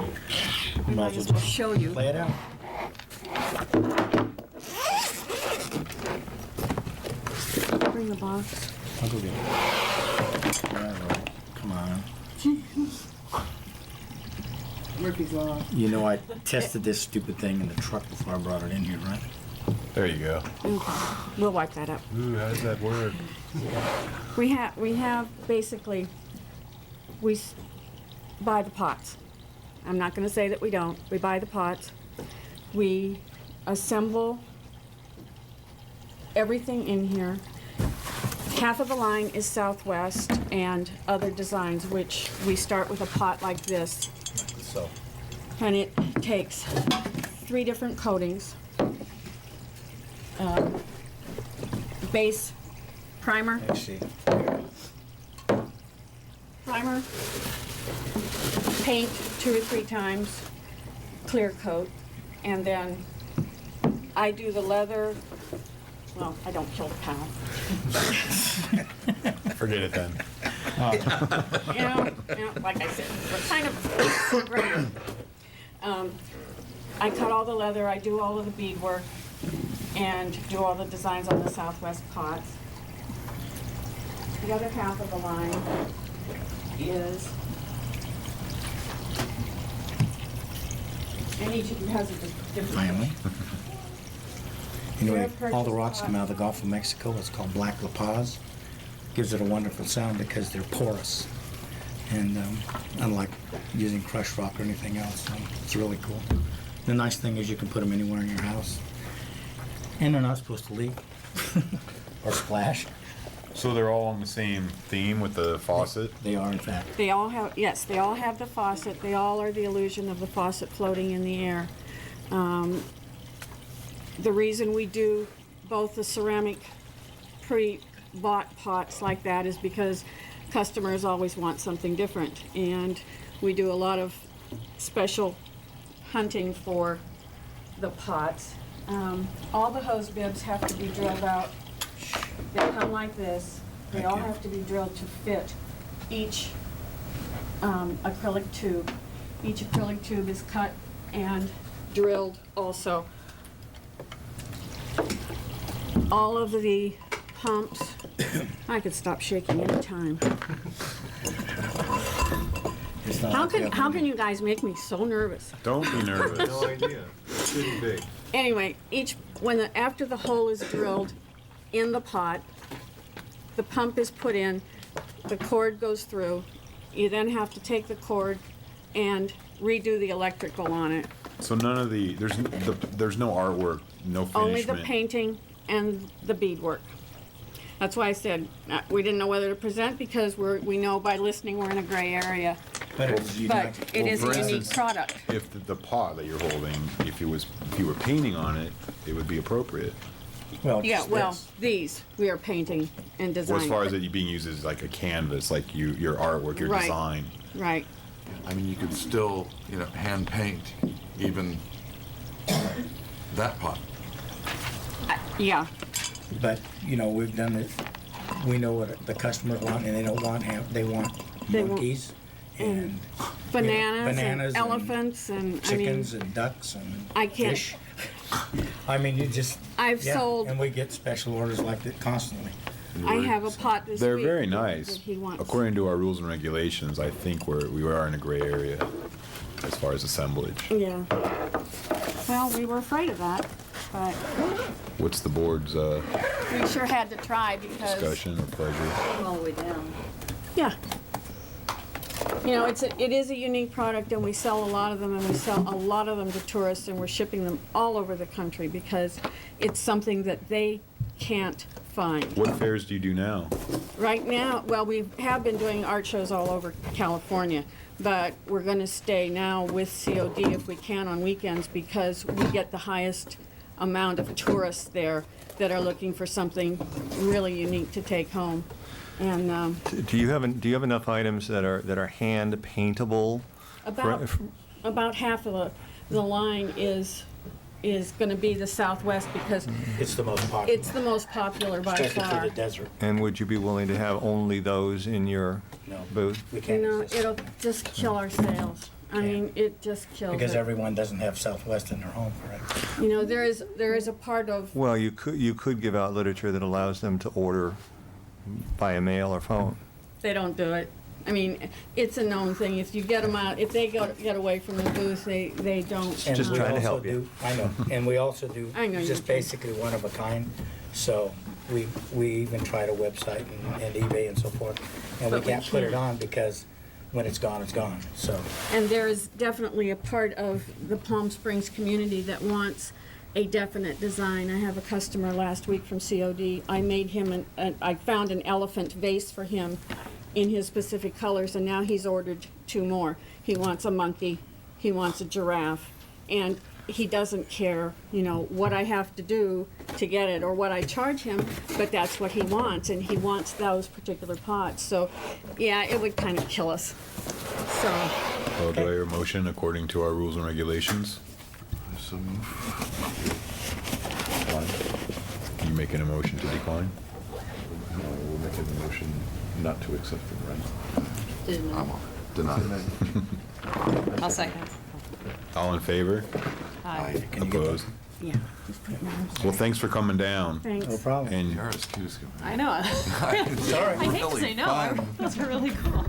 we might as well show you. Play it out. Bring the box. I'll go get it. Come on. Murphy's Law. You know I tested this stupid thing in the truck before I brought it in here, right? There you go. Okay. We'll wipe that up. Ooh, how does that work? We have basically, buy the pots. I'm not gonna say that we don't. We buy the pots. We assemble everything in here. Half of the line is Southwest and other designs, which we start with a pot like this. So. And it takes 3 different coatings. Base primer. Let's see. Primer, paint 2 or 3 times, clear coat, and then I do the leather. Well, I don't kill the cow. Forget it then. Like I said, we're kind of great. I cut all the leather, I do all of the beadwork, and do all the designs on the Southwest pots. The other half of the line is, and each of you has a different Family. Anyway, Fair all the purchase rocks come out of the Gulf of Mexico. It's called Black La Paz. Gives it a wonderful sound because they're porous. And unlike using crushed rock or anything else, it's really cool. The nice thing is you can put them anywhere in your house. And they're not supposed to leak or splash. So they're all on the same theme with the faucet? They are, in fact. They all have, yes, they all have the faucet. They all are the illusion of the faucet floating in the air. The reason we do both the ceramic pre-bought pots like that is because customers always want something different. And we do a lot of special hunting for the pots. All the hose bibs have to be drilled out. They come like this. They all have to be drilled to fit each acrylic tube. Each acrylic tube is cut and drilled also. All of the pumps, I could stop shaking any time. How can you guys make me so nervous? Don't be nervous. No idea. It shouldn't be. Anyway, after the hole is drilled in the pot, the pump is put in, the cord goes through. You then have to take the cord and redo the electrical on it. So none of there's no artwork, no finishment. Only the painting and the beadwork. That's why I said we didn't know whether to present because we know by listening we're in a gray area. But it is a unique product. If the pot that you're holding, if you were painting on it, it would be appropriate. Well, these we are painting and Well, designing. as far as it being used as like a canvas, like your artwork, your Right. design. Right. I mean, you could still, hand paint even that pot. Yeah. But, we've done it. We know what the customers want, and they don't want they want monkeys and Bananas, and elephants and chickens and ducks and I can't. fish. I mean, I've sold. And we get special orders like that constantly. I have a pot this They're week very that nice. he wants. According to our rules and regulations, I think we are in a gray area as far as assemblage. Yeah. Well, we were afraid of that, but What's the board's we sure had to try because. discussion or pleasure? All the way down. Yeah. It is a unique product, and we sell a lot of them, and we sell a lot of them to tourists, and we're shipping them all over the country because it's something that they can't find. What fairs do you do now? Right now, well, we have been doing art shows all over California, but we're going to stay now with COD if we can on weekends because we get the highest amount of tourists there that are looking for something really unique to take home. And Do you have enough items that are hand paintable? about half of the line is going to be the Southwest because it's the most popular. It's the most popular by Especially far. for the desert. And would you be willing to have only those in your booth? We can't. It'll just kill our sales. I mean, it just kills Because it. everyone doesn't have Southwest in their home, correct? There is a part of. Well, you could give out literature that allows them to order via mail or phone. They don't do it. I mean, it's a known thing. If you get them out, if they get away from the booth, they don't. Just trying to help you. I know, and we also do I know you just do. basically one of a kind. So we even tried a website and eBay and so forth, and But we we can't put it can't. on because when it's gone, it's gone. So And there is definitely a part of the Palm Springs community that wants a definite design. I have a customer last week from COD. I made him I found an elephant vase for him in his specific colors, and now he's ordered 2 more. He wants a monkey, he wants a giraffe, and he doesn't care, you know, what I have to do to get it or what I charge him, but that's what he wants, and he wants those particular pots. So, yeah, it would kind of kill us. So, Well, do I hear a motion according to our rules and regulations? So move. You making a motion to decline? No, we're making a motion not to accept it, right? I'm on. Deny. I'll second. All in favor? Aye. Opposed? yeah, just put it in. Well, thanks for coming down. Thanks. No problem. And You're as cute as can be. I know. Sorry. I hate to say no. Those are really cool.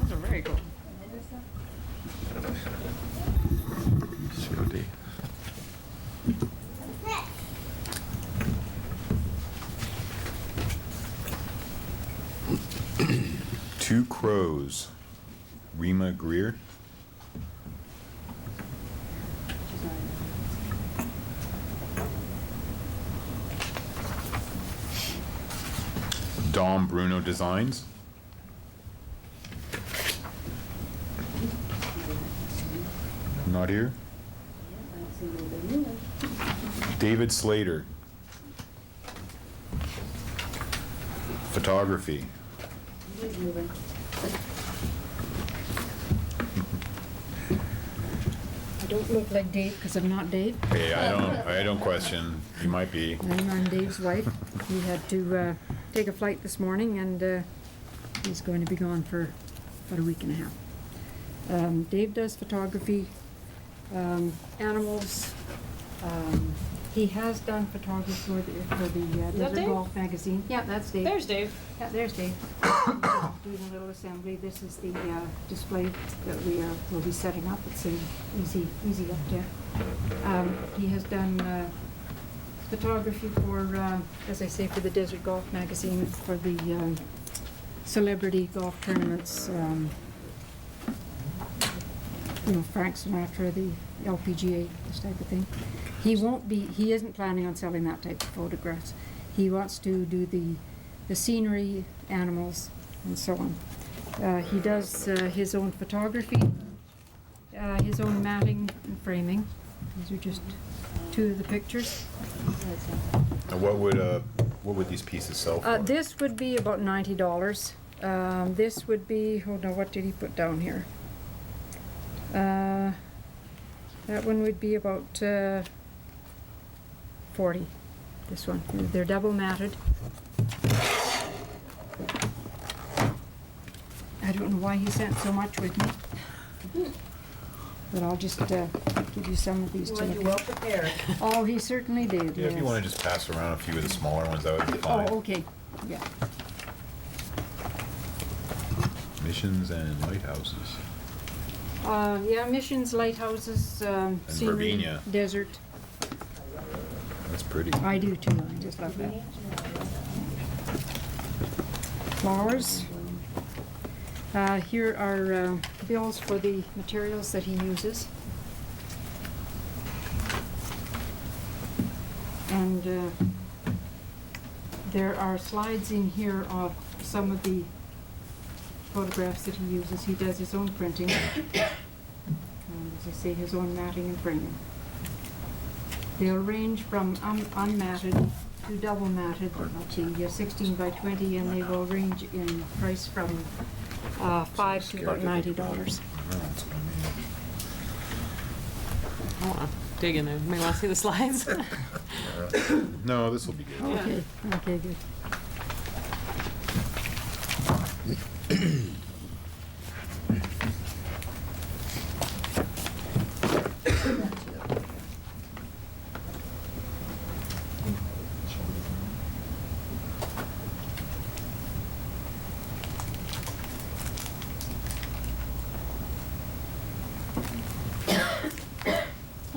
Those are very cool. COD. Two Crows, Rima Greer. Dom Bruno Designs. Not here. David Slater. Photography. I don't look like Dave because I'm not Dave. Hey, I don't question. You might be. I'm Dave's wife. He had to take a flight this morning, and he's going to be gone for about a week and a half. Dave does photography, animals. He has done photography for the that Desert Dave? Golf magazine. Yeah, that's Dave. There's Dave. Yeah, there's Dave. Doing a little assembly. This is the display that will be setting up. It's an easy up there. He has done photography for, as I say, for the Desert Golf magazine, for the celebrity golf tournaments. You know, Frank Sinatra, the LPGA, this type of thing. He isn't planning on selling that type of photographs. He wants to do the scenery, animals, and so on. He does his own photography, his own matting and framing. These are just two of the pictures. And what would these pieces sell for? This would be about $90. This would be, oh no, what did he put down here? That one would be about 40. This one. They're double matted. I don't know why he sent so much with me. But I'll just give you some of these to Well, look you at. well prepared. Oh, he certainly did, Yeah, if you yes. want to just pass around a few of the smaller ones, that would be fine. Oh, okay, yeah. Missions and lighthouses. Yeah, missions, lighthouses, scenery, Verbena. desert. That's pretty. I do too, I just love that. Flowers. Here are bills for the materials that he uses. And there are slides in here of some of the photographs that he uses. He does his own printing. And as I say, his own matting and framing. They'll range from unmatted to double matted, the 16 by 20, and they will range in price from $5 to about $90. Hold on. Dig in there. May want to see the slides? No, this will be good. Okay, okay, good.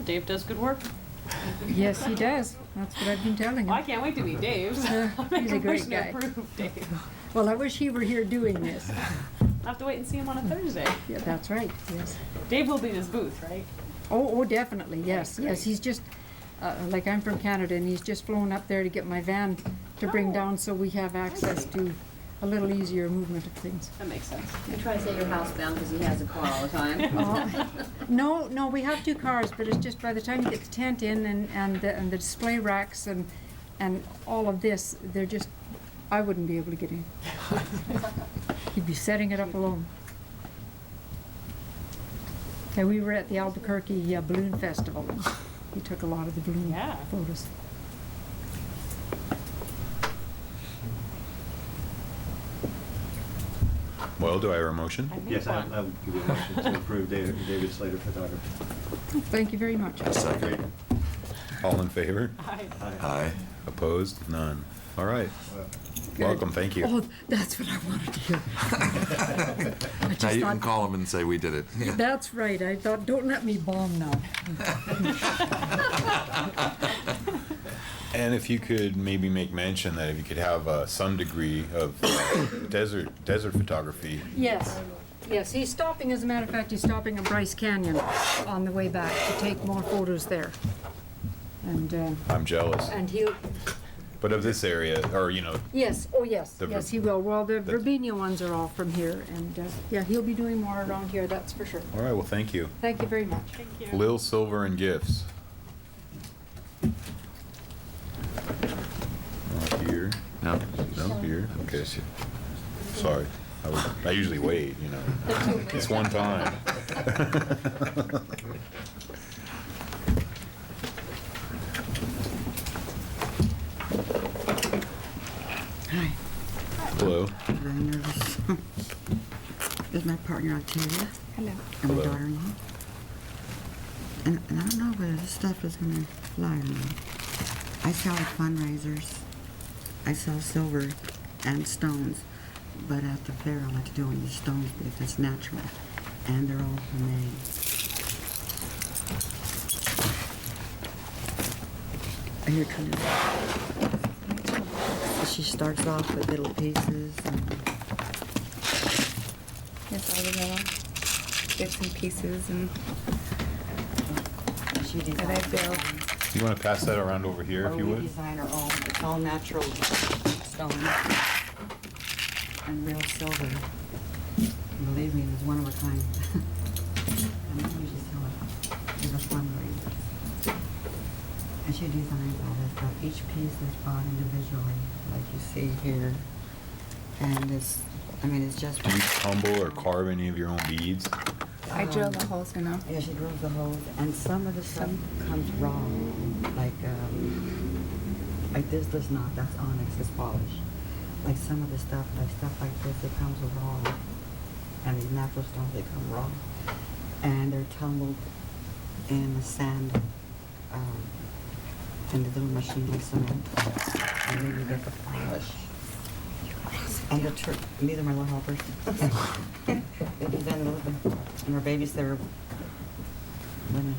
Dave does good work. Yes, he does. That's what I've been telling Well, I him. can't wait to meet Dave. I'll make He's a great motion to guy. approve Dave. Well, I wish he were here doing this. I'll have to wait and see him on a Thursday. Yeah, that's right, yes. Dave will be in his booth, right? Oh, definitely, yes, yes. He's just, like I'm from Canada, and he's just flown up there to get my van to bring down so we have access to a little easier movement of things. That makes sense. You try to say your house bound because he has a car all the time. No, we have 2 cars, but it's just by the time you get the tent in and the display racks and all of this, they're just, I wouldn't be able to get in. He'd be setting it up alone. And we were at the Albuquerque Balloon Festival. He took a lot of the balloon photos. Well, do I hear a motion? Yes, I would give you a motion to approve David Slater photography. Thank you very much. Second. All in favor? Aye. Aye. Opposed? None. All right. Good. Welcome, thank you. Oh, that's what I wanted to hear. I just Now you thought- can call them and say we did it. That's right. I thought, don't let me bomb now. And if you could maybe make mention that if you could have some degree of desert photography. Yes, yes. He's stopping, as a matter of fact, he's stopping at Bryce Canyon on the way back to take more photos there. And I'm jealous. and he'll, But of this area, or, you know, yes, oh yes, The yes, ver- he will. Well, the the- Verbena ones are all from here, and yeah, he'll be doing more around here, that's for sure. all right, well, thank you. Thank you very much. Thank you. Lil Silver and Gifts. Not here. No. No, here. Okay. Sorry. I usually wait, you know. It's one time. Hi. Hello. Very nervous. This is my partner Octavia. Hello. And my Hello. daughter-in-law. And I don't know whether this stuff is gonna fly or not. I sell at fundraisers. I sell silver and stones. But at the fair, I like to do only the stones because it's natural. And they're all homemade. Here comes. She starts off with little pieces. And Yes, all the little bits and pieces and she that I build. You want to pass that around over here, if you we would? design our own. It's all natural stone and real silver. Believe me, it's one of a kind. And I usually sell it as a fundraiser. And she designs all this stuff. Each piece is bought individually, like you see here. And it's, I mean, it's just. Do you tumble or carve any of your own beads? I drill the holes, you know. Yeah, she drills the holes, and some of the stuff comes raw, like this does not. That's onyx, it's polished. Like some of the stuff like this, it comes raw, and these natural stones, they come raw, and they're tumbled in the sand, in the little machine like cement, and then you get the polish. And these are my little helpers. They design a little bit, and our babysitter women.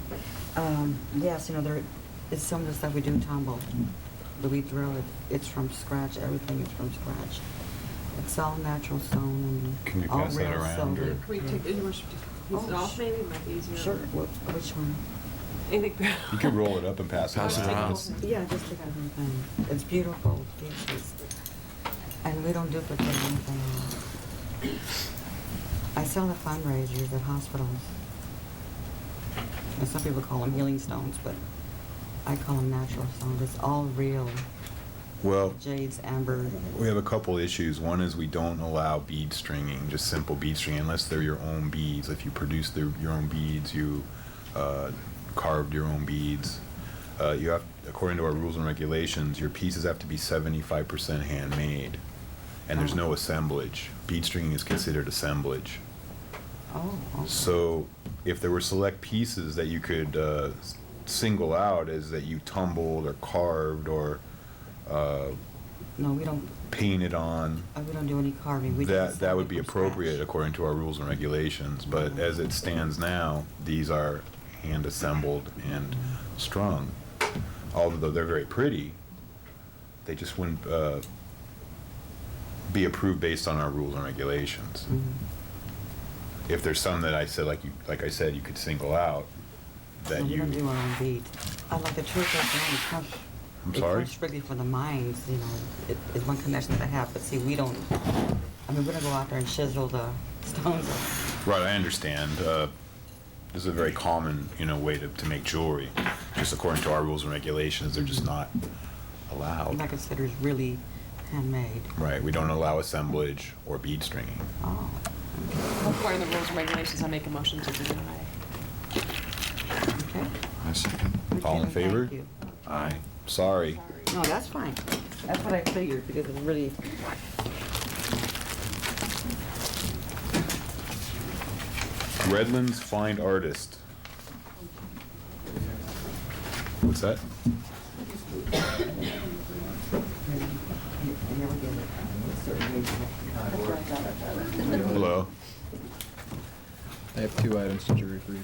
Yes, you know, it's some of the stuff we do tumble, but we drill it. It's from scratch. Everything is from scratch. It's all natural stone and Can you all pass that real around, silver. or- Can we take, you want to piece it off maybe? It might be easier. Sure. Which one? Anything. You can roll it up and pass it Pass it around. around. Yeah, just take everything. It's beautiful pieces. And we don't duplicate anything. I sell at fundraisers at hospitals. And some people call them healing stones, but I call them natural stones. It's all real. Well, Jades, amber. we have a couple issues. One is we don't allow bead stringing, just simple bead stringing, unless they're your own beads. If you produce your own beads, you carved your own beads. You have, according to our rules and regulations, your pieces have to be 75% handmade, and there's no assemblage. Bead stringing is considered assemblage. Oh, okay. So if there were select pieces that you could single out as that you tumbled or carved or No, we don't. painted on, We don't do any carving. We just that would assemble be from scratch. appropriate according to our rules and regulations. But as it stands now, these are hand assembled and strung. Although they're very pretty, they just wouldn't be approved based on our rules and regulations. If there's some that I said, like I said, you could single out, that No, we you. don't do our own beads. I like the truth of the crush. I'm It sorry? comes strictly for the mines, you know, it is one connection that I have, but see, we don't, I mean, we're gonna go out there and chisel the stones. Right, I understand. This is a very common, way to make jewelry. Just according to our rules and regulations, they're just not allowed. I consider it really handmade. Right, we don't allow assemblage or bead stringing. Oh. According to the rules and regulations, I make a motion to deny. Okay. I second. All in Okay, favor? thank you. Aye. Sorry. No, that's fine. That's what I figured, because it's really, Redlands Find Artist. What's that? Hello. I have two items to jury for you.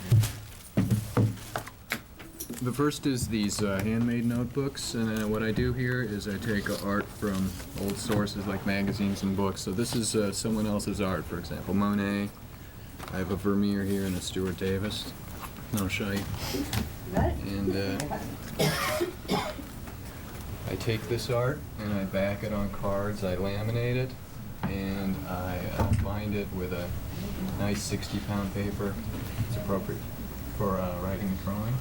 The first is these handmade notebooks, and then what I do here is I take art from old sources like magazines and books. So this is someone else's art, for example, Monet. I have a Vermeer here and a Stuart Davis. And I'll show you. And I take this art and I back it on cards, I laminate it, and I bind it with a nice 60-pound paper. It's appropriate for writing and drawing.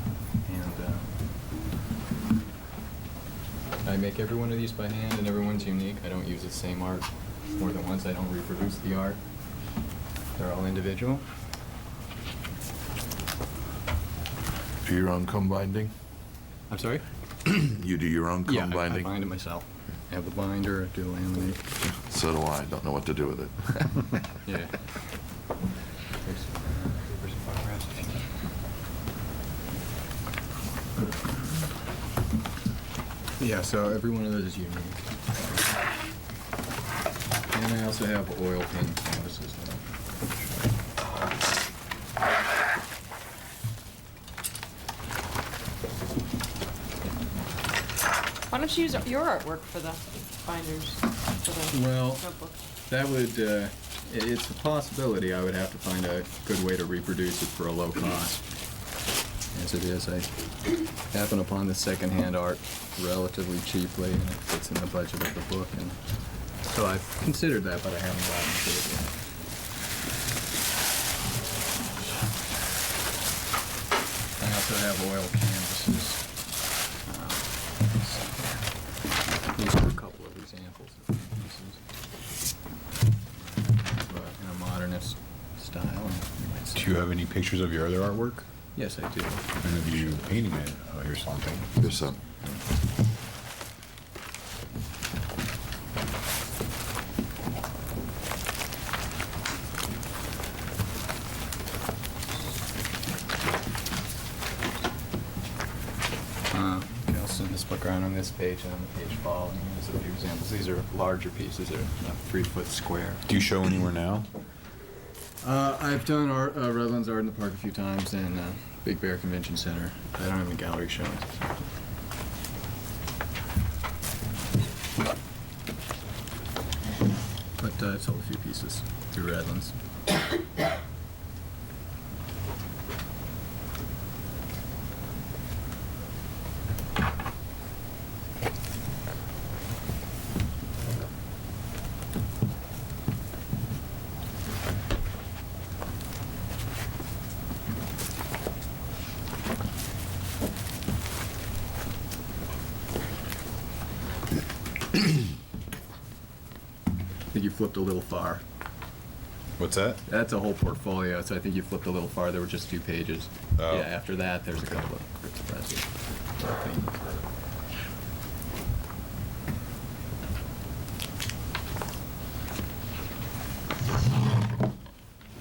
And I make every one of these by hand, and everyone's unique. I don't use the same art more than once. I don't reproduce the art. They're all individual. Do your own comb binding? I'm sorry? You do your own comb Yeah, binding? I bind it myself. I have the binder, I do the laminate. So do I. Don't know what to do with it. Yeah. Here's some photographs. Yeah, so every one of those is unique. And I also have oil paint canvases now. Why don't you use your artwork for the binders, for the Well, notebooks? that would, it's a possibility. I would have to find a good way to reproduce it for a low cost. As it is, I happen upon the secondhand art relatively cheaply, and it fits in the budget of the book. And so I've considered that, but I haven't gotten to it yet. I also have oil canvases. These are a couple of examples of pieces. In a modernist style. You might say. Do you have any pictures of your other artwork? Yes, I do. And of you painting it? Oh, here's something. There's some. Okay, I'll send this book around on this page and on the page following. There's a few examples. These are larger pieces. They're 3-foot square. Do you show anywhere now? I've done art, Redlands Art in the Park a few times and Big Bear Convention Center. I don't have any gallery showings. But I've sold a few pieces through Redlands. I think you flipped a little far. What's that? That's a whole portfolio, so I think you flipped a little far. There were just 2 pages. Oh. Yeah, after that, there's a couple of Fritz Presses.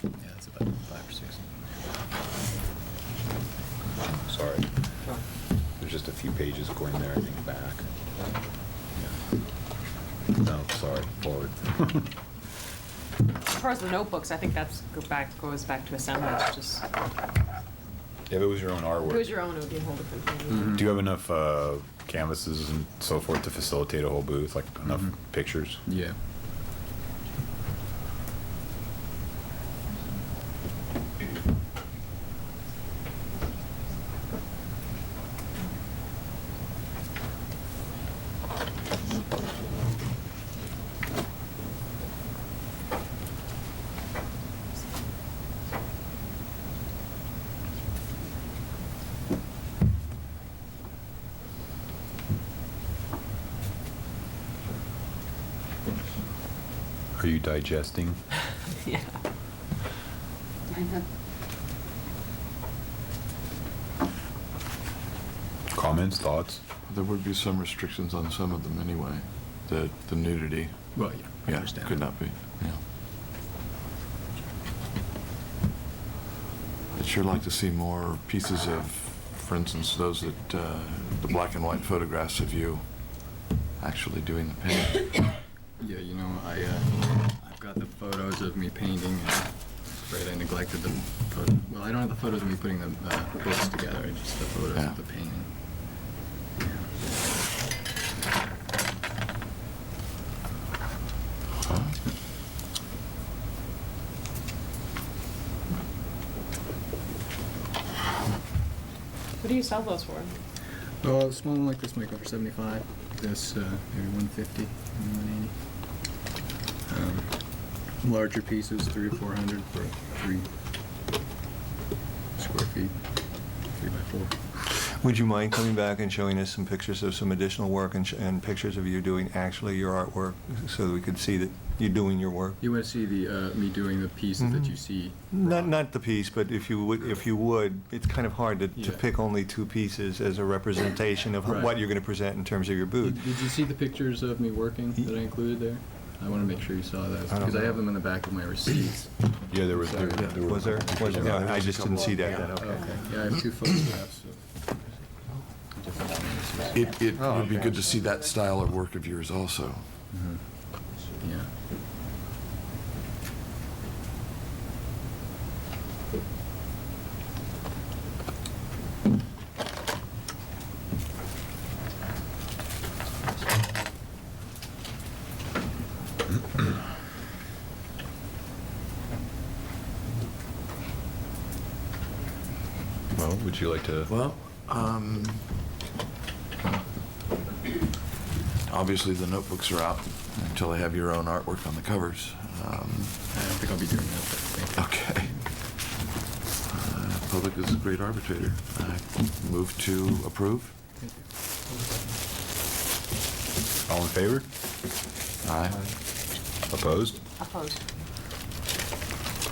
Yeah, it's about 5 or 6. Sorry. There's just a few pages going there, I think, back. Yeah. No, sorry, forward. As far as the notebooks, I think goes back to assemblage, just, If it was your own artwork. if it was your own, it would be a whole different thing. Mm-hmm. Do you have enough canvases and so forth to facilitate a whole booth, like enough pictures? Yeah. Are you digesting? Yeah. Comments, thoughts? There would be some restrictions on some of them anyway. The nudity. Well, yeah, I Yeah, understand. could not be, yeah. I'd sure like to see more pieces of, for instance, those that, the black and white photographs of you actually doing the painting. Yeah, you know, I've got the photos of me painting, and afraid I neglected the photo. Well, I don't have the photos of me putting the books together, just the photos Yeah. of the painting. What do you sell those for? Well, a small one like this might go for 75. This maybe 150, 180. Larger pieces, 300 or 400 for 3 square feet, 3 by 4. Would you mind coming back and showing us some pictures of some additional work and pictures of you doing actually your artwork so that we could see that you're doing your work? You want to see the me doing the pieces that you see? Not the piece, but if you would, it's kind of hard to Yeah. pick only 2 pieces as a representation of Right. what you're going to present in terms of your booth. Did you see the pictures of me working that I included there? I want to make sure you saw those, I don't because I know. have them in the back of my receipts. Yeah, there was. Was there? Yeah, I just didn't see that. Okay. Yeah, I have 2 photographs of different pieces. It would be good to see that style of work of yours also. Yeah. Well, would you like to? Well, obviously the notebooks are out until they have your own artwork on the covers. I don't think I'll be doing that, but thank you. Okay. Public is a great arbitrator. I move to approve. All in favor? Aye. Opposed? Opposed.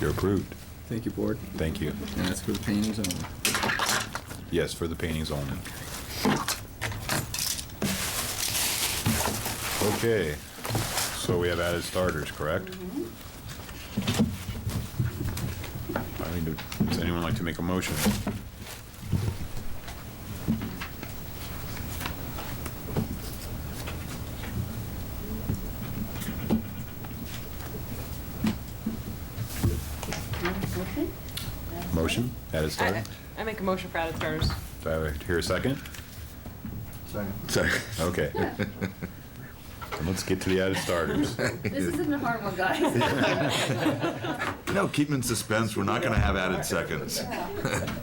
You're approved. Thank you, board. Thank you. And that's for the paintings only. Yes, for the paintings only. Okay, so we have added starters, correct? Does anyone like to make a motion? Motion? Added starter? I make a motion for added starters. Do I hear a second? Second. Okay. Let's get to the added starters. This isn't a hard one, guys. No, keep them in suspense. We're not going to have added seconds.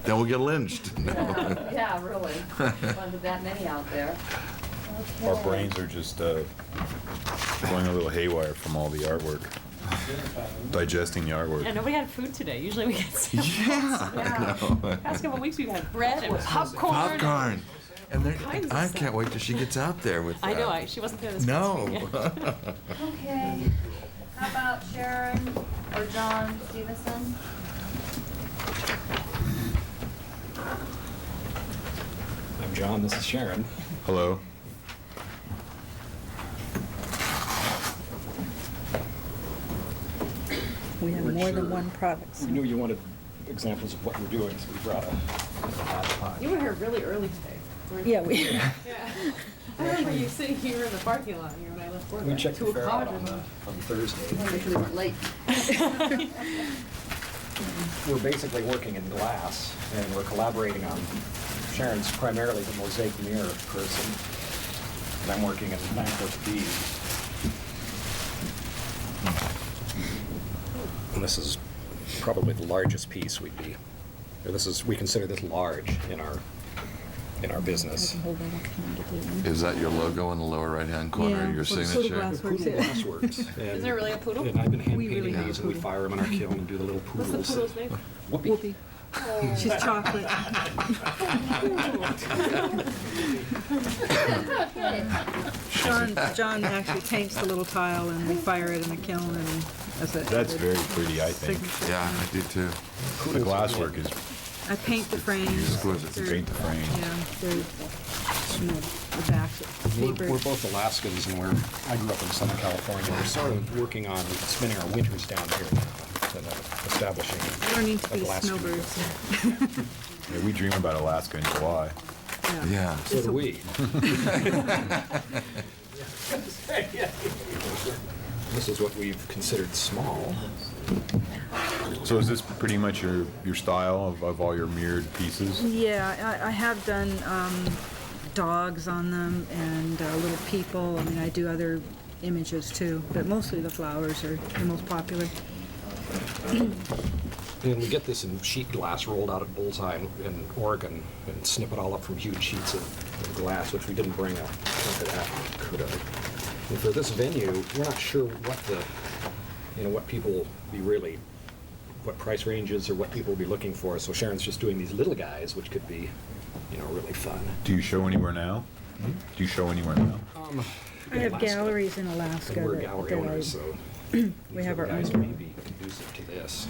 Then we'll get lynched. Yeah, really. Fun with that many out there. Our brains are just going a little haywire from all the artwork. Digesting the artwork. Yeah, nobody had food today. Usually we get samples. Yeah, I know. Past couple weeks we've had bread and popcorn. Popcorn. And Kinds of I stuff. can't wait till she gets out there with that. I know, she wasn't there this No. week. Yeah. Okay. How about Sharon or John Stevenson? I'm John, this is Sharon. Hello. We have more than one product. We knew you wanted examples of what we're doing, so we brought a hodgepodge. You were here really early today. Yeah, we- Yeah. I remember you sitting here in the parking lot here when I left work. We at checked 2 the fair o'clock out or on something. Thursday. We weren't late. We're basically working in glass, and we're collaborating on, Sharon's primarily the mosaic mirror person, and I'm working in bankrupt beads. And this is probably the largest piece we'd be, or this is, we consider this large in our business. Is that your logo in the lower right-hand corner, Yeah, your for the signature? Poodle Glass Works, yeah. And- Is there really a poodle? And I've been hand We really painting have a these, and we poodle. fire them in our kiln and do the little What's the poodles. poodle's name? Whoopee. Whoopee. She's chocolate. John actually paints the little tile and we fire it in the kiln and that's it. That's very pretty, I think. Yeah, I do too. The glasswork is I paint the frames. Exquisite. They're- paint the frames. Yeah, they're, the backs of paper. We're both Alaskans, and I grew up in Southern California. We're sort of working on spending our winters down here now, and establishing Learning to a be glass snowbirds. Yeah, we dream about Alaska in July. Yeah. So do we. This is what we've considered small. So is this pretty much your style of all your mirrored pieces? Yeah, I have done dogs on them and little people. I mean, I do other images too, but mostly the flowers are the most popular. And we get this in sheet glass rolled out at Bullseye in Oregon and snip it all up from huge sheets of glass, which we didn't bring a chunk of that. Could have. And for this venue, we're not sure what people will be really, what price ranges or what people will be looking for. So Sharon's just doing these little guys, which could be, really fun. Do you show anywhere now? Do you show anywhere now? I have galleries in Alaska. And we're that- gallery that owners, so we have our guys own. may be conducive to this.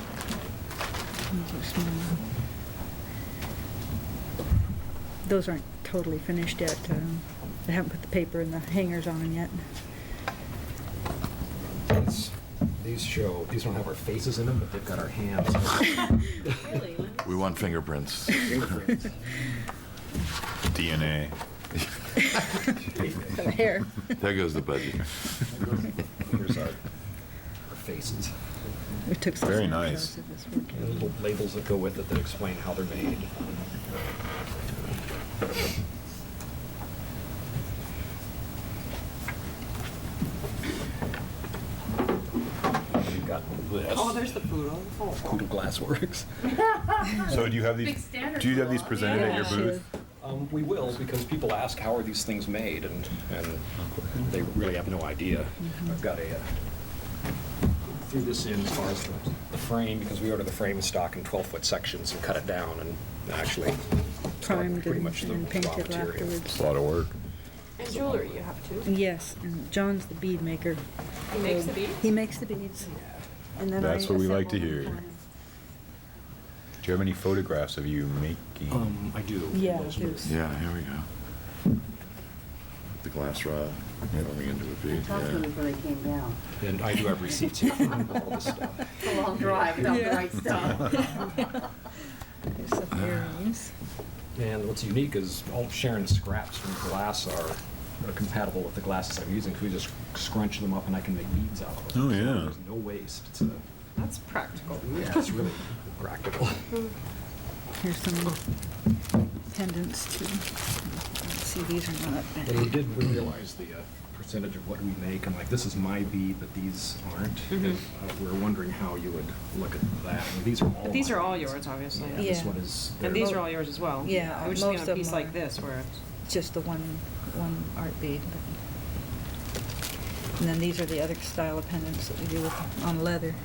These are small. Those aren't totally finished yet. I haven't put the paper and the hangers on them yet. These don't have our faces in them, but they've got our hands. We want fingerprints. DNA. Hair. There goes the budget. Here's our faces. We took some Very snapshots nice. of this work. And little labels that go with it that explain how they're made. We've got this. Oh, there's the poodle. Oh. Poodle Glassworks. So do you have Big these? standard Do you have these for- presented at your Yeah. booth? We will, because people ask, how are these things made? And they really have no idea. I've got threw this in as far as the frame, because we order the frame stock in 12-foot sections and cut it down and actually Primed pretty and, much the and raw painted material. afterwards. It's a lot of work. And jewelry you have too. Yes, and John's the bead maker. He makes the beads? He makes the beads. And then That's I what we like to assemble hear. them for him. Do you have any photographs of you making? I do. Yeah, Those there's- Yeah, here we go. The glass rod going into a bead. Talked to them Yeah. before they came down. And I do have receipts here for all this stuff. It's a long drive without the right stuff. There's some earrings. And what's unique is all Sharon's scraps from glass are compatible with the glasses I'm using. So we just scrunch them up and I can make beads out of them. Oh, So yeah. there's no waste. That's practical. Yeah, it's really practical. Here's some pendants too. Let's see, these are not. And we did realize the percentage of what we make. I'm like, this is my bead, but these aren't. And, we're wondering how you would look at that. I mean, these are all. But these are mine. all yours, obviously. Yeah, this one is. And these are all yours as well. Yeah, It would just be most on a of piece them like are. this where it's. Just the one art bead. And then these are the other style of pendants that we do with, on leather.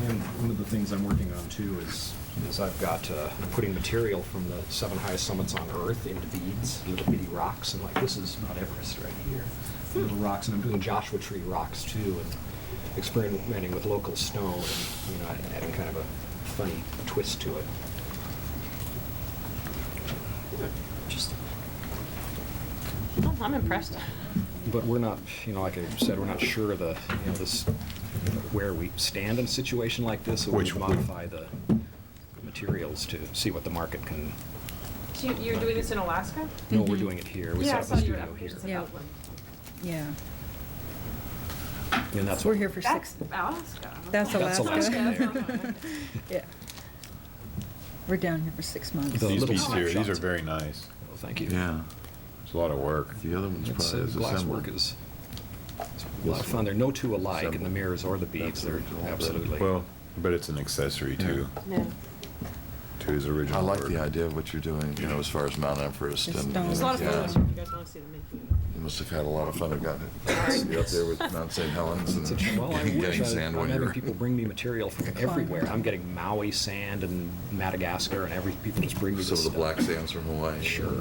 And one of the things I'm working on too is I've got putting material from the 7 highest summits on Earth into beads, little bitty rocks, and like this is Mount Everest right here. Little rocks, and I'm doing Joshua Tree rocks too, and experimenting with local snow, and adding kind of a funny twist to it. Interesting. Oh, I'm impressed. But we're not, like I said, we're not sure of the, where we stand in a situation like this, so we Which would modify the materials to see what the market can. So you're doing this in Alaska? No, we're doing it here. We Yeah, I set up saw a your studio here. applications Yeah. about one. Yeah. And that's We're what- here for That's 6. Alaska. That's That's Alaska. Alaska. Yeah. We're down here for 6 months. The These little beads here, these are snapshots. very nice. Oh, thank you. Yeah. It's a lot of work. The other one's It's, probably is glass assembled. work is a lot of fun. They're no two alike in the mirrors or the beads. They're absolutely. Well, but it's an accessory too, Yeah. to his original I like work. the idea of what you're doing, as far as Mount Everest The and. stone. There's a lot of yeah. photos if you guys want to see them making. must have had a lot of fun. I've gotten it up there with Mount St. Helens and Well, I wish getting sand I'm when having you're. people bring me material from everywhere. I'm getting Maui sand and Madagascar, and people just bring me Some this of the stuff. black sands from Hawaii. Sure.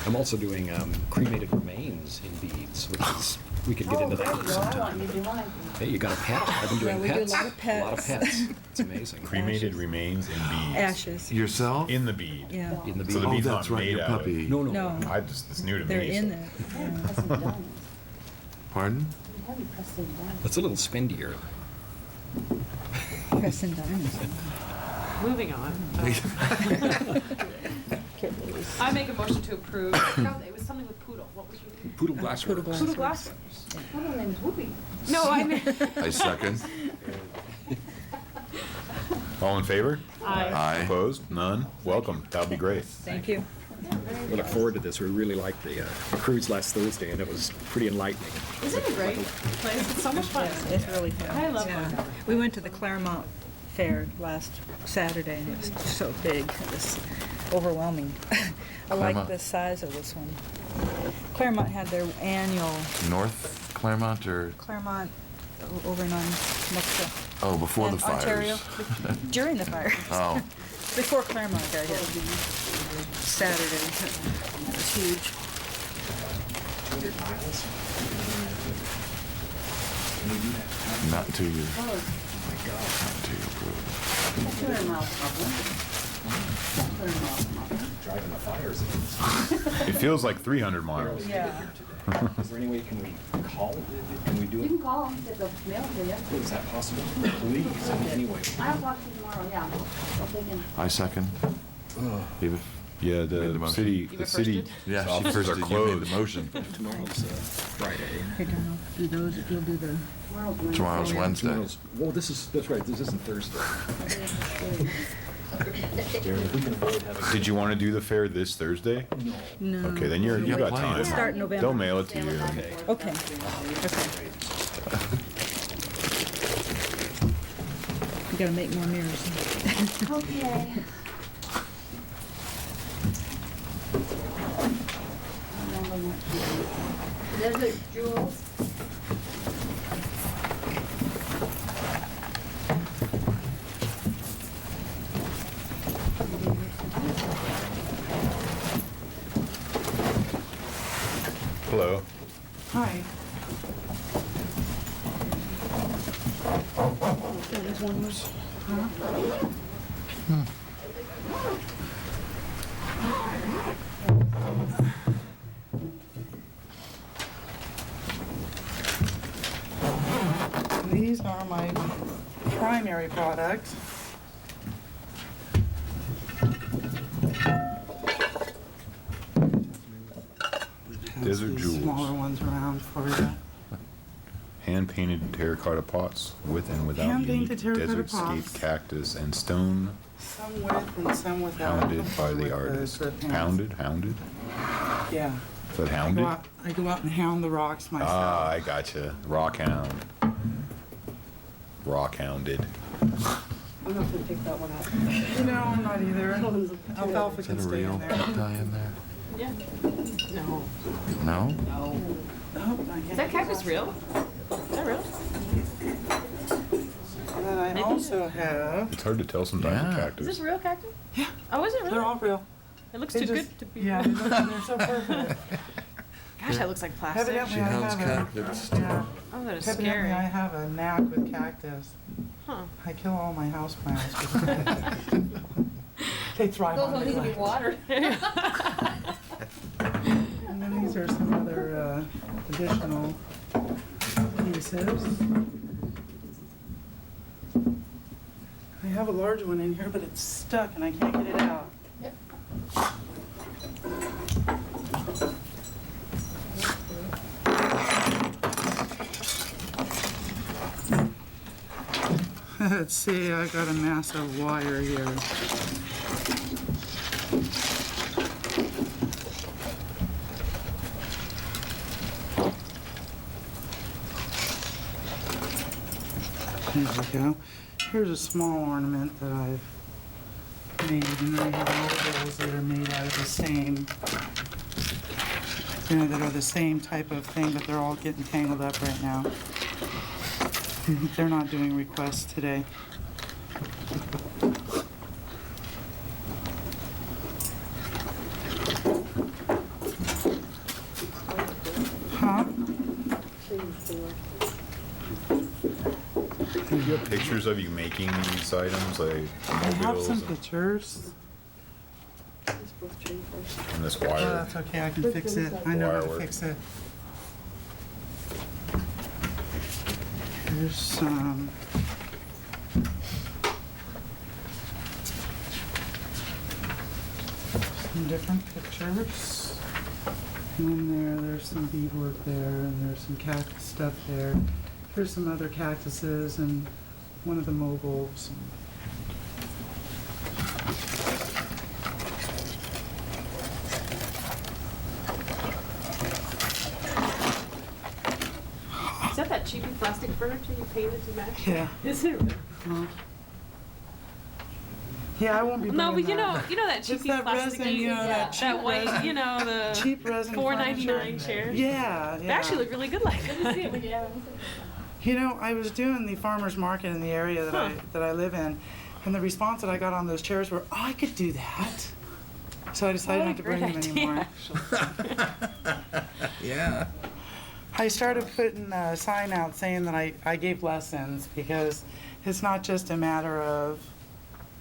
I'm also doing cremated remains in beads, which is, we could get into that sometime. Hey, you got a pet? I've been doing Yeah, we do a pets. lot of A lot of pets. pets. It's amazing. Cremated remains in beads. Ashes. Yourself? In the bead. Yeah. In the bead. So the Oh, bead's that's not right, made your out of puppy. it. No, no. No. It's new to They're me. in there. Yeah. Pardon? It's a little spendier. Pressing diamonds. Moving on. I make a motion to approve. It was something with Poodle. What was your name? Poodle Glassworks. Poodle Glassworks. My middle name is Whoopi. No, I meant. I second. All in favor? Aye. Aye. Opposed? None? Welcome. That'll be great. Thank you. We look forward to this. We really liked the cruise last Thursday, and it was pretty enlightening. Isn't it a great place? It's so much fun. It's really fun. I love Yeah. it. We went to the Claremont Fair last Saturday, and it was so big. It was overwhelming. I like Claremont. the size of this one. Claremont had their annual North Claremont or? Claremont over in next to Oh, before the and fires. Ontario. During the fires. Oh. Before Claremont got hit. Saturday. It was huge. Not until you. Oh, Not until you approve. 200 miles probably. 200 miles probably. Driving the fires. It feels like 300 miles. Yeah. Is there any way can we call it? Can we do You it? can call them, get the mail to you. Is that possible? Please, anyway. I'll talk to you tomorrow, yeah. I'll take in. I second. Eva? Yeah, Made the the motion. city, You the were city firsted? Yeah, she offices first are did. You made closed. the motion. Tomorrow's Friday. You don't know, do those, you'll do the, Tomorrow's Wednesday. Well, that's right. This isn't Thursday. Darren, if we can avoid having. Did you want to do the fair this Thursday? no. Okay, then you got plans. time. Start in November. They'll mail it to you. Okay. Okay. You gotta make more mirrors. Okay. Desert Jewels. Hello. Hi. There's one was, These are my primary products. Desert These Jewels. Smaller ones around for you. Hand-painted terracotta pots with and without Hand-painted unique terracotta desert-scape pots. cactus and stone Some with and some without. hounded by with the artist. drip hands. Hounded? Yeah. Is that I hounded? go out and hound the rocks myself. Ah, I gotcha. Rock hound. Rock hounded. I'm not gonna pick that one up. No, I'm not either. Alfalfa Is can that a stay real in there. cacti in there? Yeah. No. No? No. Oh, not yet. Is that cactus real? Is that real? And then I also have, It's hard to tell sometimes with Yeah. cactus. Is this real cactus? Yeah. Oh, is it really? they're all real. It looks They too just- good to be Yeah, real. they're so perfect. Gosh, that looks like plastic. Evidently, She I hounds have a, cactus. yeah. Oh, that is Evidently, scary. I have a knack with cactus. Huh. I kill all my houseplants. They thrive Those on don't need to be it. watered. And then these are some other additional pieces. I have a large one in here, but it's stuck and I can't get it out. Let's see, I got a mass of wire here. There we go. Here's a small ornament that I've made, and then I have all those that are made out of the same you know, that are the same type of thing, but they're all getting tangled up right now. They're not doing requests today. Huh? Do you have pictures of you making these items, like I have mobiles some and pictures. and this Oh, wire? that's okay, I can fix it. I know how to Wire work. fix it. Here's some. Some different pictures. And there's some beadwork there, and there's some cactus stuff there. Here's some other cactuses and one of the mobiles. Is that cheapy plastic furniture you painted to match? Yeah. Is it really? Yeah, I won't be No, bringing but that. you know that It's cheapy that plastic resin, you know, that cheap that white, resin. you know, the Cheap resin $4.99 furniture. chairs. Yeah, They yeah. actually look really good like that. You know, I was doing the farmer's market in the area that I live in, and the response that I got on those chairs were, "Oh, I could do that." So I decided not to bring them anymore. Yeah. I started putting a sign out saying that I gave lessons, because it's not just a matter of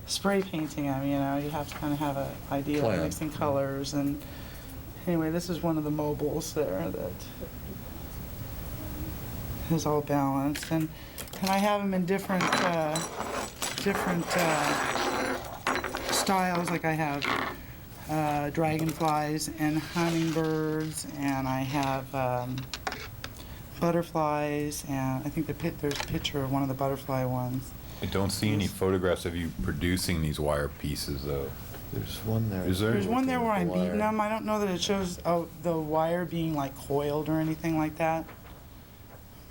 spray painting them, you know, you have to kind of have an idea of Plan. mixing colors. And anyway, this is one of the mobiles there that is all balanced, and I have them in different styles. Like I have dragonflies and hummingbirds, and I have butterflies, and I think there's a picture of one of the butterfly ones. I don't see any photographs of you producing these wire pieces, though. There's one there. Is there? There's one there where I'm beating them. I don't know that it shows the wire being like coiled or anything like that,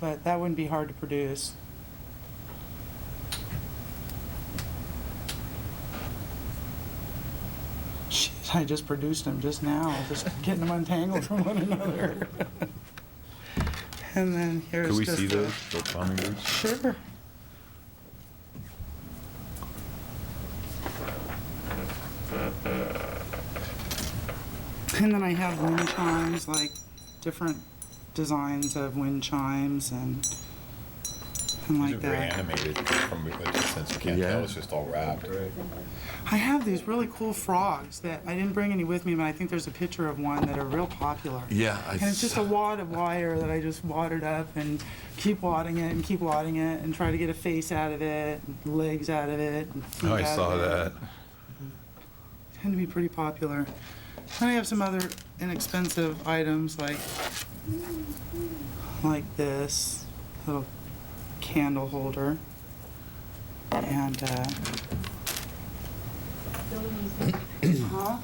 but that wouldn't be hard to produce. Shit, I just produced them just now, just getting them untangled from one another. And then here's Could we just see a- those hummingbirds? Sure. And then I have wind chimes, like different designs of wind chimes and These like are very that. animated from a distance. You can't tell, it's just all wrapped. I have these really cool frogs that I didn't bring any with me, but I think there's a picture of one that are real popular. Yeah. And it's just a wad of wire that I just wadded up and keep wadding it and keep wadding it and try to get a face out of it, and legs out of it. And feet Oh, I out saw of it. that. Tend to be pretty popular. Then I have some other inexpensive items like this little candle holder. And huh?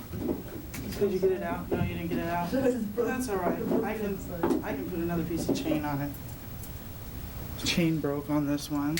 Did you get it out? No, you didn't get it out. That's all right. I can put another piece of chain on it. Chain broke on this one.